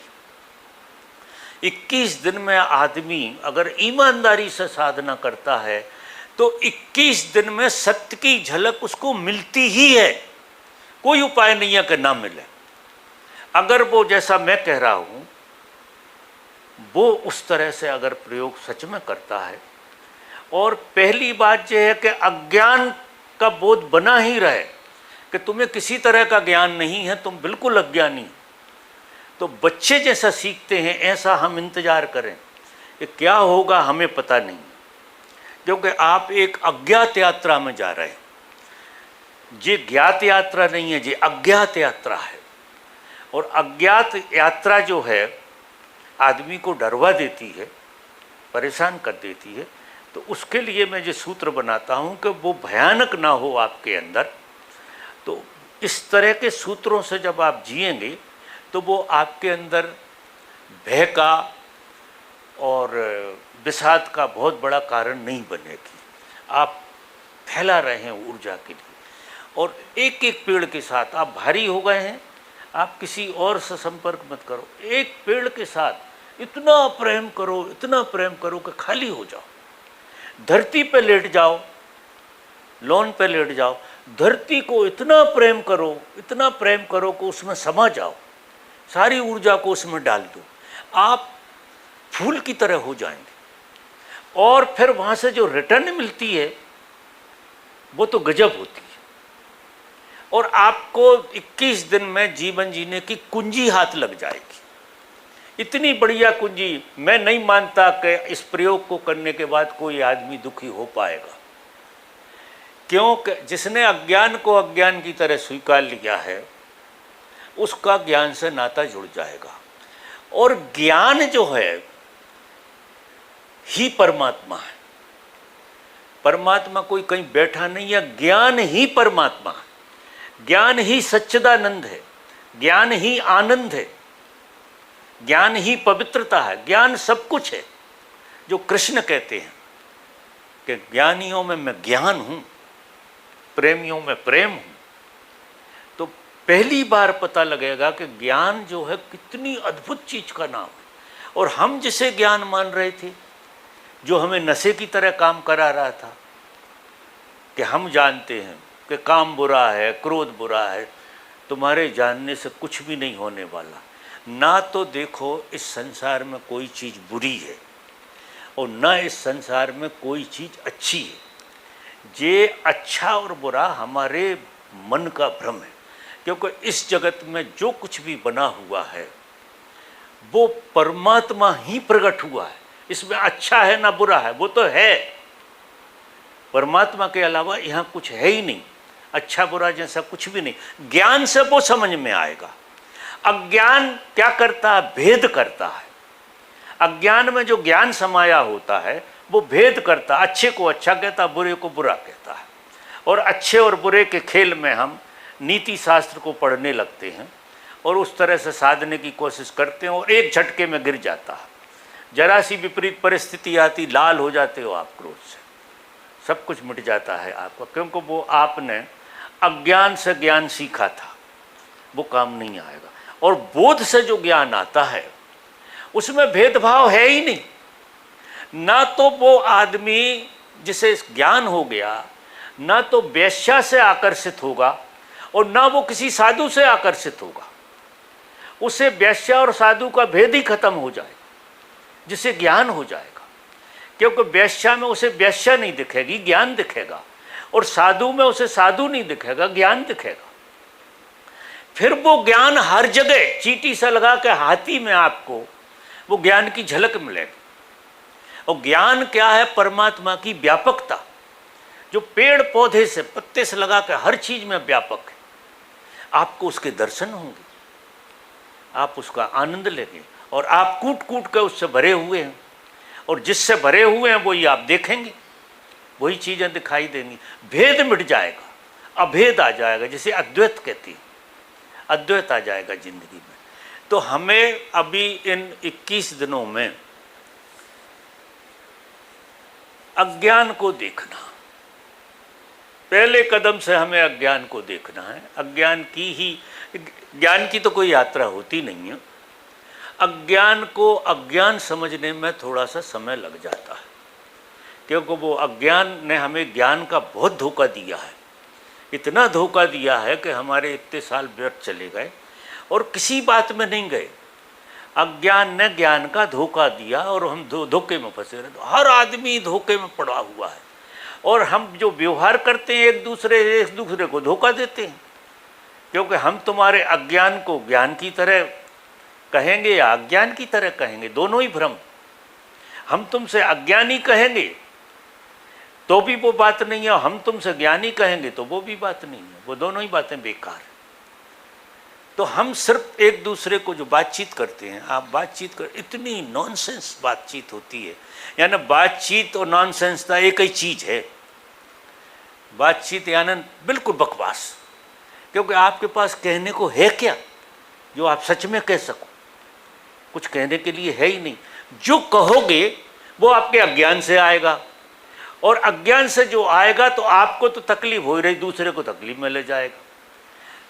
21 दिन में आदमी अगर ईमानदारी से साधना करता है तो 21 दिन में सत्य की झलक उसको मिलती ही है। कोई उपाय नहीं है कि ना मिले। अगर वो, जैसा मैं कह रहा हूँ, वो उस तरह से अगर प्रयोग सच में करता है, और पहली बात यह है कि अज्ञान का बोध बना ही रहे कि तुम्हें किसी तरह का ज्ञान नहीं है, तुम बिल्कुल अज्ञानी। तो बच्चे जैसा सीखते हैं ऐसा हम इंतज़ार करें कि क्या होगा हमें पता नहीं, क्योंकि आप एक अज्ञात यात्रा में जा रहे हैं। ये ज्ञात यात्रा नहीं है, ये अज्ञात यात्रा है। और अज्ञात यात्रा जो है आदमी को डरवा देती है, परेशान कर देती है। तो उसके लिए मैं ये सूत्र बनाता हूँ कि वो भयानक ना हो आपके अंदर। तो इस तरह के सूत्रों से जब आप जिएंगे तो वो आपके अंदर भय का और विषाद का बहुत बड़ा कारण नहीं बनेगी। आप फैला रहे हैं ऊर्जा के लिए। और एक एक पेड़ के साथ आप भारी हो गए हैं, आप किसी और से संपर्क मत करो, एक पेड़ के साथ इतना प्रेम करो, इतना प्रेम करो कि खाली हो जाओ। धरती पे लेट जाओ, लॉन पे लेट जाओ, धरती को इतना प्रेम करो, इतना प्रेम करो कि उसमें समा जाओ, सारी ऊर्जा को उसमें डाल दो। आप फूल की तरह हो जाएंगे। और फिर वहाँ से जो रिटर्न मिलती है वो तो गजब होती है। और आपको 21 दिन में जीवन जीने की कुंजी हाथ लग जाएगी, इतनी बढ़िया कुंजी। मैं नहीं मानता कि इस प्रयोग को करने के बाद कोई आदमी दुखी हो पाएगा, क्योंकि जिसने अज्ञान को अज्ञान की तरह स्वीकार लिया है उसका ज्ञान से नाता जुड़ जाएगा। और ज्ञान जो है ही परमात्मा है। परमात्मा कोई कहीं बैठा नहीं है, ज्ञान ही परमात्मा है, ज्ञान ही सच्चिदानंद है, ज्ञान ही आनंद है, ज्ञान ही पवित्रता है, ज्ञान सब कुछ है। जो कृष्ण कहते हैं कि ज्ञानियों में मैं ज्ञान हूँ, प्रेमियों में प्रेम हूँ। तो पहली बार पता लगेगा कि ज्ञान जो है कितनी अद्भुत चीज़ का नाम है। और हम जिसे ज्ञान मान रहे थे, जो हमें नशे की तरह काम करा रहा था कि हम जानते हैं कि काम बुरा है, क्रोध बुरा है, तुम्हारे जानने से कुछ भी नहीं होने वाला। ना तो देखो इस संसार में कोई चीज़ बुरी है और ना इस संसार में कोई चीज़ अच्छी है। ये अच्छा और बुरा हमारे मन का भ्रम है, क्योंकि इस जगत में जो कुछ भी बना हुआ है वो परमात्मा ही प्रकट हुआ है। इसमें अच्छा है ना बुरा है, वो तो है। परमात्मा के अलावा यहाँ कुछ है ही नहीं, अच्छा बुरा जैसा कुछ भी नहीं। ज्ञान से वो समझ में आएगा। अज्ञान क्या करता है? भेद करता है। अज्ञान में जो ज्ञान समाया होता है वो भेद करता, अच्छे को अच्छा कहता, बुरे को बुरा कहता है। और अच्छे और बुरे के खेल में हम नीति शास्त्र को पढ़ने लगते हैं और उस तरह से साधने की कोशिश करते हैं और एक झटके में गिर जाता है। जरा सी विपरीत परिस्थिति आती, लाल हो जाते हो आप क्रोध से, सब कुछ मिट जाता है आपका, क्योंकि वो आपने अज्ञान से ज्ञान सीखा था, वो काम नहीं आएगा। और बोध से जो ज्ञान आता है उसमें भेदभाव है ही नहीं। ना तो वो आदमी जिसे ज्ञान हो गया ना तो वेश्या से आकर्षित होगा और ना वो किसी साधु से आकर्षित होगा। उसे वेश्या और साधु का भेद ही खत्म हो जाएगा जिसे ज्ञान हो जाएगा। क्योंकि वेश्या में उसे वेश्या नहीं दिखेगी, ज्ञान दिखेगा, और साधु में उसे साधु नहीं दिखेगा, ज्ञान दिखेगा। फिर वो ज्ञान हर जगह चींटी सा लगा के हाथी में आपको वो ज्ञान की झलक मिलेगी। और ज्ञान क्या है? परमात्मा की व्यापकता, जो पेड़ पौधे से पत्ते से लगा के हर चीज में व्यापक है। आपको उसके दर्शन होंगे, आप उसका आनंद लेंगे और आप कूट कूट के उससे भरे हुए हैं और जिससे भरे हुए हैं वही आप देखेंगे, वही चीज़ें दिखाई देंगी। भेद मिट जाएगा, अभेद आ जाएगा, जिसे अद्वैत कहती है, अद्वैत आ जाएगा जिंदगी में। तो हमें अभी इन 21 दिनों में अज्ञान को देखना, पहले कदम से हमें अज्ञान को देखना है। अज्ञान की ही, ज्ञान की तो कोई यात्रा होती नहीं है। अज्ञान को अज्ञान समझने में थोड़ा सा समय लग जाता है, क्योंकि वो अज्ञान ने हमें ज्ञान का बहुत धोखा दिया है। इतना धोखा दिया है कि हमारे इतने साल व्यर्थ चले गए और किसी बात में नहीं गए। अज्ञान ने ज्ञान का धोखा दिया और हम धोखे में फंसे रहे। हर आदमी धोखे में पड़ा हुआ है और हम जो व्यवहार करते हैं एक दूसरे को धोखा देते हैं, क्योंकि हम तुम्हारे अज्ञान को ज्ञान की तरह कहेंगे या अज्ञान की तरह कहेंगे, दोनों ही भ्रम। हम तुमसे अज्ञानी कहेंगे तो भी वो बात नहीं है, हम तुमसे ज्ञानी कहेंगे तो वो भी बात नहीं है, वो दोनों ही बातें बेकार है। तो हम सिर्फ एक दूसरे को जो बातचीत करते हैं, आप बातचीत कर, इतनी नॉनसेंस बातचीत होती है, यानी बातचीत और नॉनसेंस का एक ही चीज है। बातचीत यानी बिल्कुल बकवास, क्योंकि आपके पास कहने को है क्या जो आप सच में कह सको? कुछ कहने के लिए है ही नहीं। जो कहोगे वो आपके अज्ञान से आएगा, और अज्ञान से जो आएगा तो आपको तो तकलीफ हो ही रही, दूसरे को तकलीफ में ले जाएगा।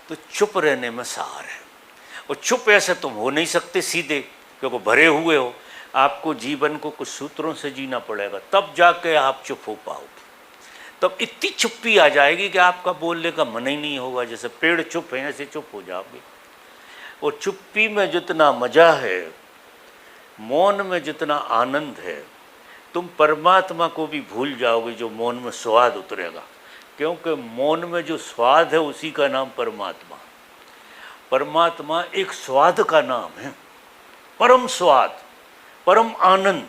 तो चुप रहने में सार है, और चुप ऐसे तुम हो नहीं सकते सीधे, क्योंकि भरे हुए हो। आपको जीवन को कुछ सूत्रों से जीना पड़ेगा, तब जाके आप चुप हो पाओगे। तब इतनी चुप्पी आ जाएगी कि आपका बोलने का मन ही नहीं होगा। जैसे पेड़ चुप है ऐसे चुप हो जाओगे। और चुप्पी में जितना मजा है, मौन में जितना आनंद है, तुम परमात्मा को भी भूल जाओगे जो मौन में स्वाद उतरेगा। क्योंकि मौन में जो स्वाद है उसी का नाम परमात्मा। परमात्मा एक स्वाद का नाम है, परम स्वाद, परम आनंद।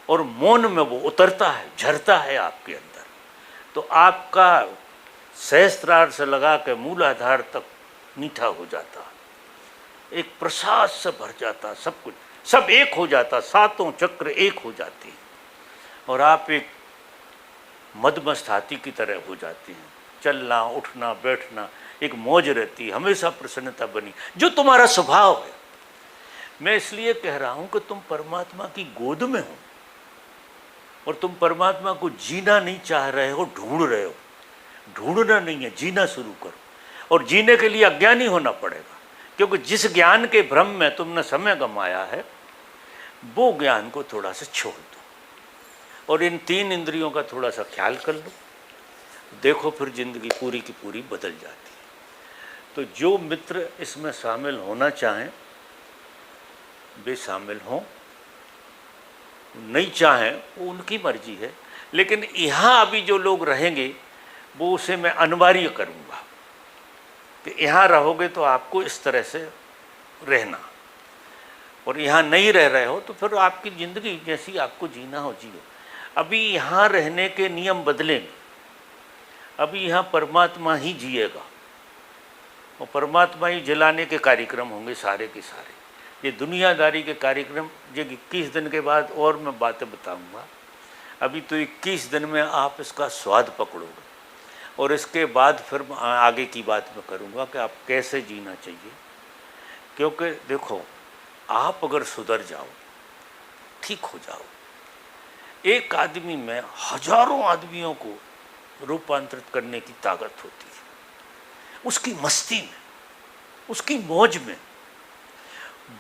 और मौन में वो उतरता है, झरता है आपके अंदर। तो आपका सहस्त्रार से लगा के मूलाधार तक मीठा हो जाता, एक प्रसाद से भर जाता, सब कुछ सब एक हो जाता, सातों चक्र एक हो जाते हैं, और आप एक मदमस्त हाथी की तरह हो जाते हैं। चलना उठना बैठना एक मौज रहती है, हमेशा प्रसन्नता बनी, जो तुम्हारा स्वभाव है। मैं इसलिए कह रहा हूं कि तुम परमात्मा की गोद में हो, और तुम परमात्मा को जीना नहीं चाह रहे हो, ढूंढ रहे हो। ढूंढना नहीं है, जीना शुरू करो। और जीने के लिए अज्ञानी होना पड़ेगा, क्योंकि जिस ज्ञान के भ्रम में तुमने समय गंवाया है, वो ज्ञान को थोड़ा सा छोड़ दो, और इन 3 इंद्रियों का थोड़ा सा ख्याल कर लो। देखो फिर जिंदगी पूरी की पूरी बदल जाती है। तो जो मित्र इसमें शामिल होना चाहें वे शामिल हों, नहीं चाहें वो उनकी मर्जी है। लेकिन यहाँ अभी जो लोग रहेंगे वो उसे मैं अनिवार्य करूँगा कि यहाँ रहोगे तो आपको इस तरह से रहना, और यहाँ नहीं रह रहे हो तो फिर आपकी ज़िंदगी जैसी आपको जीना हो जियो। अभी यहाँ रहने के नियम बदलेंगे, अभी यहाँ परमात्मा ही जिएगा, और परमात्मा ही जिलाने के कार्यक्रम होंगे सारे के सारे। ये दुनियादारी के कार्यक्रम जो 21 दिन के बाद और मैं बातें बताऊंगा। अभी तो 21 दिन में आप इसका स्वाद पकड़ोगे, और इसके बाद फिर आगे की बात मैं करूंगा कि आप कैसे जीना चाहिए। क्योंकि देखो, आप अगर सुधर जाओ, ठीक हो जाओ, एक आदमी में हजारों आदमियों को रूपांतरित करने की ताकत होती है। उसकी मस्ती में, उसकी मौज में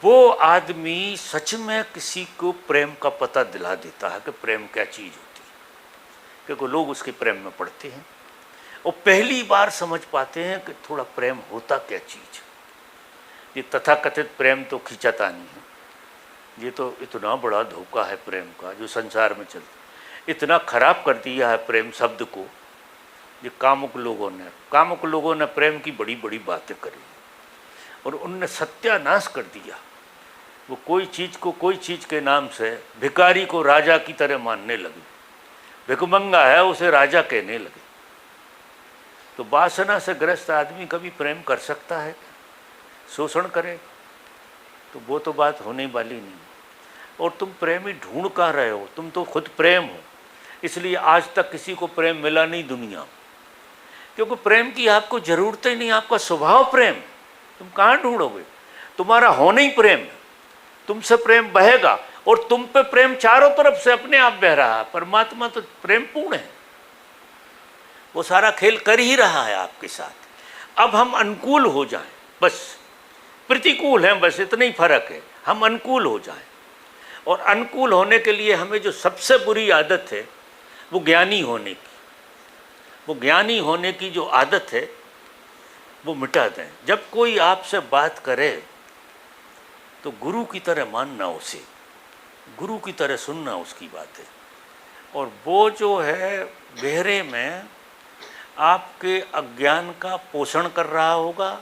वो आदमी सच में किसी को प्रेम का पता दिला देता है कि प्रेम क्या चीज़ होती है। क्योंकि लोग उसके प्रेम में पड़ते हैं और पहली बार समझ पाते हैं कि थोड़ा प्रेम होता क्या चीज़। ये तथाकथित प्रेम तो खींचातानी है, ये तो इतना बड़ा धोखा है प्रेम का जो संसार में चलता, इतना खराब कर दिया है प्रेम शब्द को। ये कामुक लोगों ने प्रेम की बड़ी बड़ी बातें करी, और उनने सत्यानाश कर दिया। वो कोई चीज़ को कोई चीज़ के नाम से भिखारी को राजा की तरह मानने लगे, भिखमंगा है उसे राजा कहने लगे। तो वासना से ग्रस्त आदमी कभी प्रेम कर सकता है? शोषण करे तो वो तो बात होने वाली नहीं। और तुम प्रेम ही ढूंढ कहाँ रहे हो? तुम तो खुद प्रेम हो, इसलिए आज तक किसी को प्रेम मिला नहीं दुनिया, क्योंकि प्रेम की आपको ज़रूरत ही नहीं, आपका स्वभाव प्रेम। तुम कहाँ ढूंढोगे? तुम्हारा होना ही प्रेम है, तुमसे प्रेम बहेगा, और तुम पे प्रेम चारों तरफ से अपने आप बह रहा है। परमात्मा तो प्रेम पूर्ण है, वो सारा खेल कर ही रहा है आपके साथ। अब हम अनुकूल हो जाएं, बस प्रतिकूल हैं, बस इतना ही फर्क है। हम अनुकूल हो जाएं, और अनुकूल होने के लिए हमें जो सबसे बुरी आदत है वो ज्ञानी होने की, वो ज्ञानी होने की जो आदत है वो मिटा दें। जब कोई आपसे बात करे तो गुरु की तरह मानना, उसे गुरु की तरह सुनना उसकी बातें। और वो जो है गहरे में आपके अज्ञान का पोषण कर रहा होगा,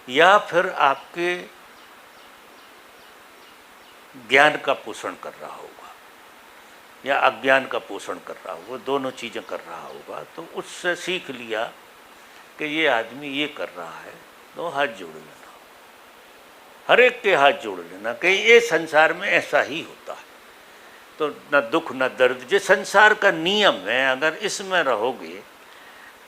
या फिर आपके ज्ञान का पोषण कर रहा होगा। या अज्ञान का पोषण कर रहा होगा, दोनों चीज़ें कर रहा होगा, तो उससे सीख लिया कि ये आदमी ये कर रहा है, तो हाथ जोड़ लेना, हर एक के हाथ जोड़ लेना कि ये संसार में ऐसा ही होता है। तो न दुख न दर्द, जो संसार का नियम है, अगर इसमें रहोगे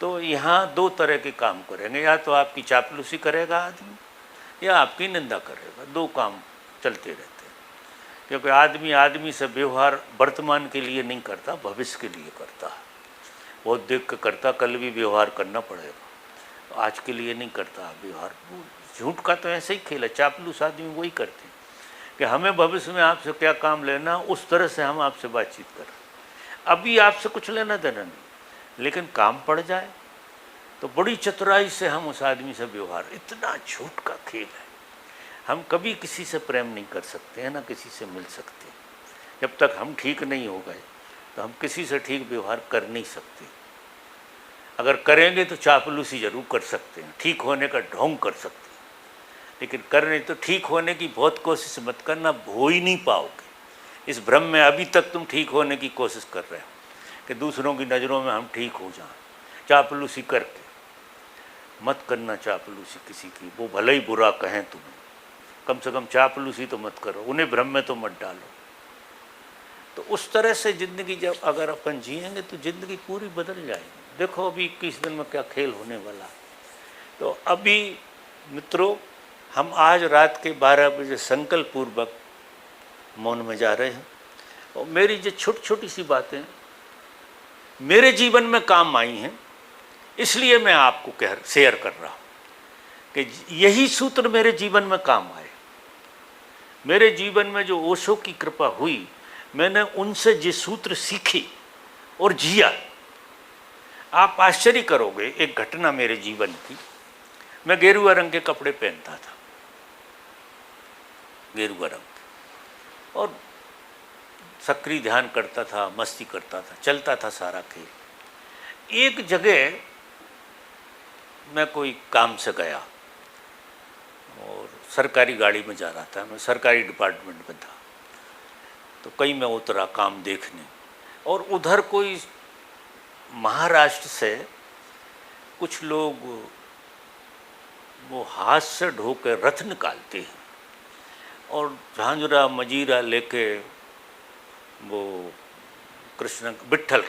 तो यहाँ दो तरह के काम करेंगे, या तो आपकी चापलूसी करेगा आदमी या आपकी निंदा करेगा, दो काम चलते रहते हैं। क्योंकि आदमी आदमी से व्यवहार वर्तमान के लिए नहीं करता, भविष्य के लिए करता है। बहुत देख के करता, कल भी व्यवहार करना पड़ेगा, आज के लिए नहीं करता व्यवहार। झूठ का तो ऐसे ही खेल है, चापलूस आदमी वही करते हैं कि हमें भविष्य में आपसे क्या काम लेना, उस तरह से हम आपसे बातचीत करें। अभी आपसे कुछ लेना देना नहीं, लेकिन काम पड़ जाए तो बड़ी चतुराई से हम उस आदमी से व्यवहार। इतना झूठ का खेल है। हम कभी किसी से प्रेम नहीं कर सकते हैं, ना किसी से मिल सकते। जब तक हम ठीक नहीं हो गए तो हम किसी से ठीक व्यवहार कर नहीं सकते। अगर करेंगे तो चापलूसी जरूर कर सकते हैं, ठीक होने का ढोंग कर सकते हैं, लेकिन करने तो ठीक होने की बहुत कोशिश मत करना, हो ही नहीं पाओगे। इस भ्रम में अभी तक तुम ठीक होने की कोशिश कर रहे हो कि दूसरों की नज़रों में हम ठीक हो जाएं, चापलूसी करके। मत करना चापलूसी किसी की, वो भले ही बुरा कहें तुम्हें, कम से कम चापलूसी तो मत करो, उन्हें भ्रम में तो मत डालो। तो उस तरह से ज़िंदगी जब अगर अपन जिएंगे तो ज़िंदगी पूरी बदल जाएगी। देखो अभी 21 दिन में क्या खेल होने वाला है। तो अभी मित्रों, हम आज रात के 12 बजे संकल्प पूर्वक मौन में जा रहे हैं, और मेरी जो छोटी छोटी सी बातें मेरे जीवन में काम आई हैं, इसलिए मैं आपको शेयर कर रहा हूँ कि यही सूत्र मेरे जीवन में काम आए। मेरे जीवन में जो ओशो की कृपा हुई, मैंने उनसे ये सूत्र सीखे और जिया। आप आश्चर्य करोगे, एक घटना मेरे जीवन की। मैं गेरुआ रंग के कपड़े पहनता था, गेरुआ रंग, और सक्रिय ध्यान करता था, मस्ती करता था, चलता था सारा खेल। एक जगह मैं कोई काम से गया और सरकारी गाड़ी में जा रहा था, मैं सरकारी डिपार्टमेंट में था। तो कहीं मैं उतरा काम देखने, और उधर कोई महाराष्ट्र से कुछ लोग वो हाथ से ढो के रथ निकालते हैं, और झांझरा मजीरा लेके वो कृष्ण बिट्ठल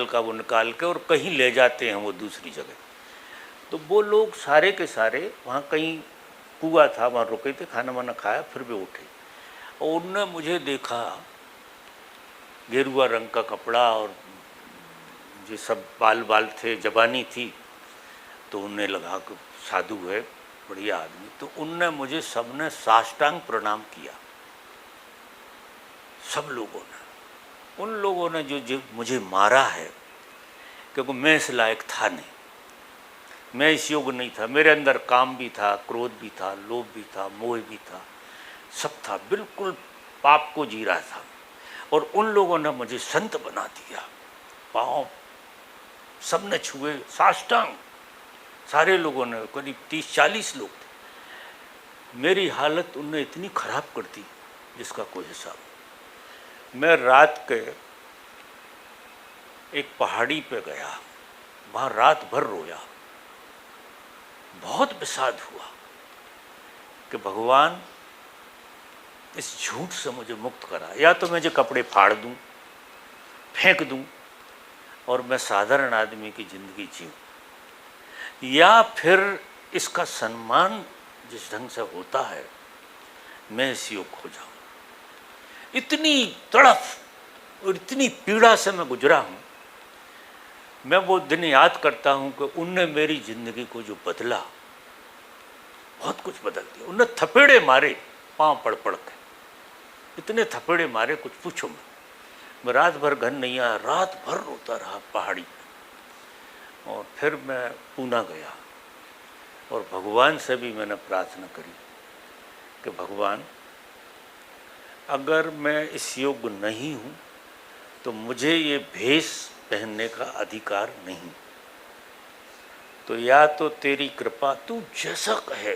का वो निकाल के और कहीं ले जाते हैं वो दूसरी जगह। तो वो लोग सारे के सारे वहाँ कहीं कुआ था, वहाँ रुके थे, खाना वाना खाया, फिर भी उठे, और उनने मुझे देखा, गेरुआ रंग का कपड़ा और जो सब बाल थे, जबानी थी, तो उन्हें लगा कि साधु है, बढ़िया आदमी। तो उनने मुझे सबने साष्टांग प्रणाम किया, सब लोगों ने। उन लोगों ने जो मुझे मारा है, क्योंकि मैं इस लायक था नहीं, मैं इस योग्य नहीं था। मेरे अंदर काम भी था, क्रोध भी था, लोभ भी था, मोह भी था, सब था, बिल्कुल पाप को जी रहा था। और उन लोगों ने मुझे संत बना दिया, पाँव सबने छुए, साष्टांग सारे लोगों ने, करीब 30-40 लोग थे। मेरी हालत उनने इतनी खराब कर दी जिसका कोई हिसाब नहीं। मैं रात के एक पहाड़ी पे गया, वहाँ रात भर रोया, बहुत विषाद हुआ कि भगवान इस झूठ से मुझे मुक्त करा। या तो मैं जो कपड़े फाड़ दूं, फेंक दूं, और मैं साधारण आदमी की ज़िंदगी जीऊं, या फिर इसका सम्मान जिस ढंग से होता है मैं इस योग हो जाऊं। इतनी तड़फ और इतनी पीड़ा से मैं गुजरा हूं। मैं वो दिन याद करता हूं कि उनने मेरी ज़िंदगी को जो बदला, बहुत कुछ बदल दिया। उनने थपेड़े मारे, पाँव पड़ पड़ के, इतने थपेड़े मारे कुछ पूछो मत। मैं रात भर घर नहीं आया, रात भर रोता रहा पहाड़ी पे। और फिर मैं पूना गया, और भगवान से भी मैंने प्रार्थना करी कि भगवान, अगर मैं इस योग्य नहीं हूँ तो मुझे ये भेष पहनने का अधिकार नहीं। तो या तो तेरी कृपा, तू जैसा कहे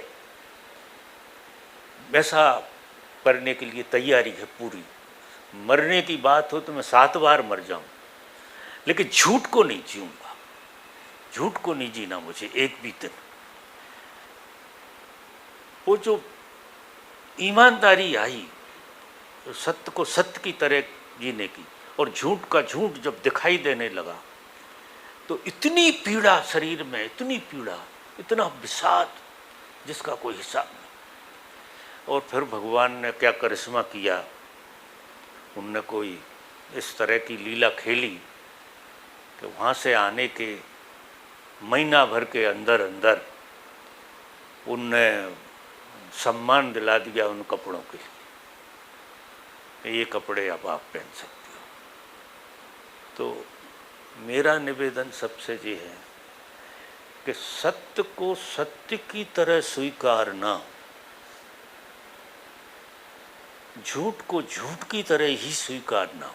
वैसा करने के लिए तैयारी है पूरी। मरने की बात हो तो मैं 7 बार मर जाऊं, लेकिन झूठ को नहीं जीऊंगा, झूठ को नहीं जीना मुझे एक भी दिन। वो जो ईमानदारी आई, तो सत्य को सत्य की तरह जीने की, और झूठ का झूठ जब दिखाई देने लगा तो इतनी पीड़ा शरीर में, इतनी पीड़ा, इतना विषाद जिसका कोई हिसाब नहीं। और फिर भगवान ने क्या करिश्मा किया, उनने कोई इस तरह की लीला खेली कि वहाँ से आने के महीना भर के अंदर अंदर उनने सम्मान दिला दिया उन कपड़ों के लिए, ये कपड़े अब आप पहन सकते हो। तो मेरा निवेदन सबसे ये है कि सत्य को सत्य की तरह स्वीकारना, झूठ को झूठ की तरह ही स्वीकारना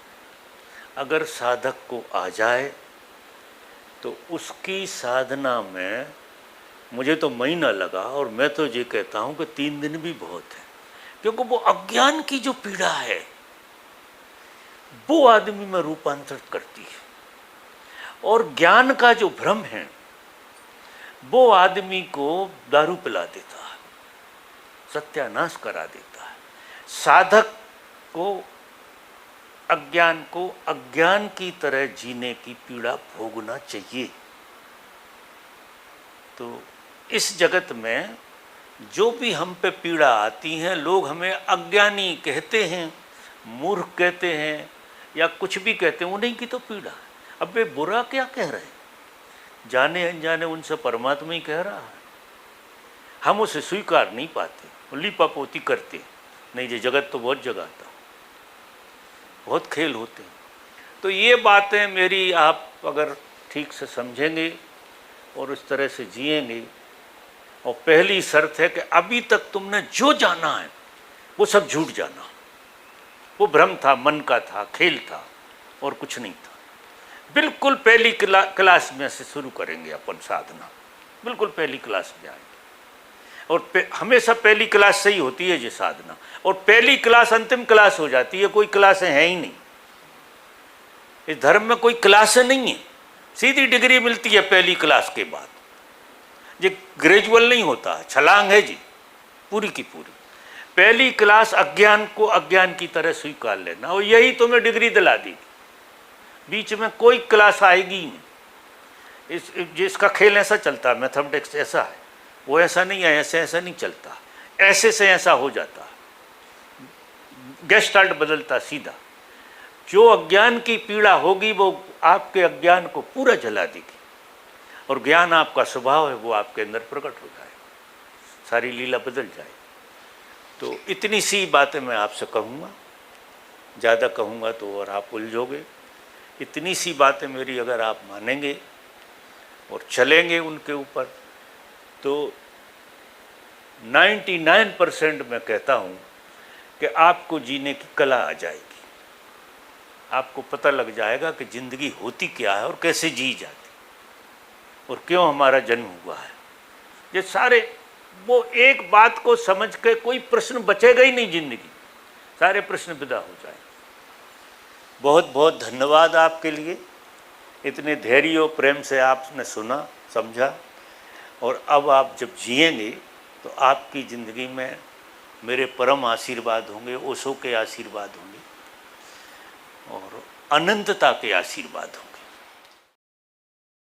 अगर साधक को आ जाए तो उसकी साधना में, मुझे तो महीना लगा और मैं तो ये कहता हूँ कि 3 दिन भी बहुत है, क्योंकि वो अज्ञान की जो पीड़ा है वो आदमी में रूपांतरित करती है, और ज्ञान का जो भ्रम है वो आदमी को दारू पिला देता है, सत्यानाश करा देता है। साधक को अज्ञान की तरह जीने की पीड़ा भोगना चाहिए। तो इस जगत में जो भी हम पे पीड़ा आती है, लोग हमें अज्ञानी कहते हैं, मूर्ख कहते हैं, या कुछ भी कहते हैं, उन्हीं की तो पीड़ा है। अब वे बुरा क्या कह रहे हैं, जाने अनजाने उनसे परमात्मा ही कह रहा है, हम उसे स्वीकार नहीं पाते, लीपापोती करते, नहीं ये जगत तो बहुत जगाता, बहुत खेल होते हैं। तो ये बातें मेरी आप अगर ठीक से समझेंगे और उस तरह से जिएंगे, और पहली शर्त है कि अभी तक तुमने जो जाना है वो सब झूठ जाना, वो भ्रम था, मन का था, खेल था और कुछ नहीं था। बिल्कुल पहली क्लास में से शुरू करेंगे अपन साधना, बिल्कुल पहली क्लास में आएंगे, और हमेशा पहली क्लास से ही होती है ये साधना, और पहली क्लास अंतिम क्लास हो जाती है, कोई क्लासें हैं ही नहीं। इस धर्म में कोई क्लासें नहीं है, सीधी डिग्री मिलती है पहली क्लास के बाद। ये ग्रेजुअल नहीं होता है, छलांग है जी पूरी की पूरी। पहली क्लास अज्ञान को अज्ञान की तरह स्वीकार लेना, और यही तुम्हें डिग्री दिला दी। बीच में कोई क्लास आएगी ही नहीं। जिसका खेल ऐसा चलता है, मैथमेटिक्स ऐसा है, वो ऐसा नहीं है, ऐसा नहीं चलता, ऐसे से ऐसा हो जाता, गेस्टाल्ट बदलता सीधा। जो अज्ञान की पीड़ा होगी वो आपके अज्ञान को पूरा जला देगी, और ज्ञान आपका स्वभाव है, वो आपके अंदर प्रकट हो जाएगा, सारी लीला बदल जाएगी। तो इतनी सी बातें मैं आपसे कहूँगा, ज़्यादा कहूँगा तो और आप उलझोगे। इतनी सी बातें मेरी अगर आप मानेंगे और चलेंगे उनके ऊपर, तो 99% मैं कहता हूँ कि आपको जीने की कला आ जाएगी। आपको पता लग जाएगा कि ज़िंदगी होती क्या है और कैसे जी जाती, और क्यों हमारा जन्म हुआ है। ये सारे, वो एक बात को समझ के कोई प्रश्न बचेगा ही नहीं, जिंदगी सारे प्रश्न विदा हो जाए। बहुत बहुत धन्यवाद आपके लिए, इतने धैर्य और प्रेम से आपने सुना, समझा, और अब आप जब जिएंगे तो आपकी ज़िंदगी में मेरे परम आशीर्वाद होंगे, ओशो के आशीर्वाद होंगे और अनंतता के आशीर्वाद होंगे।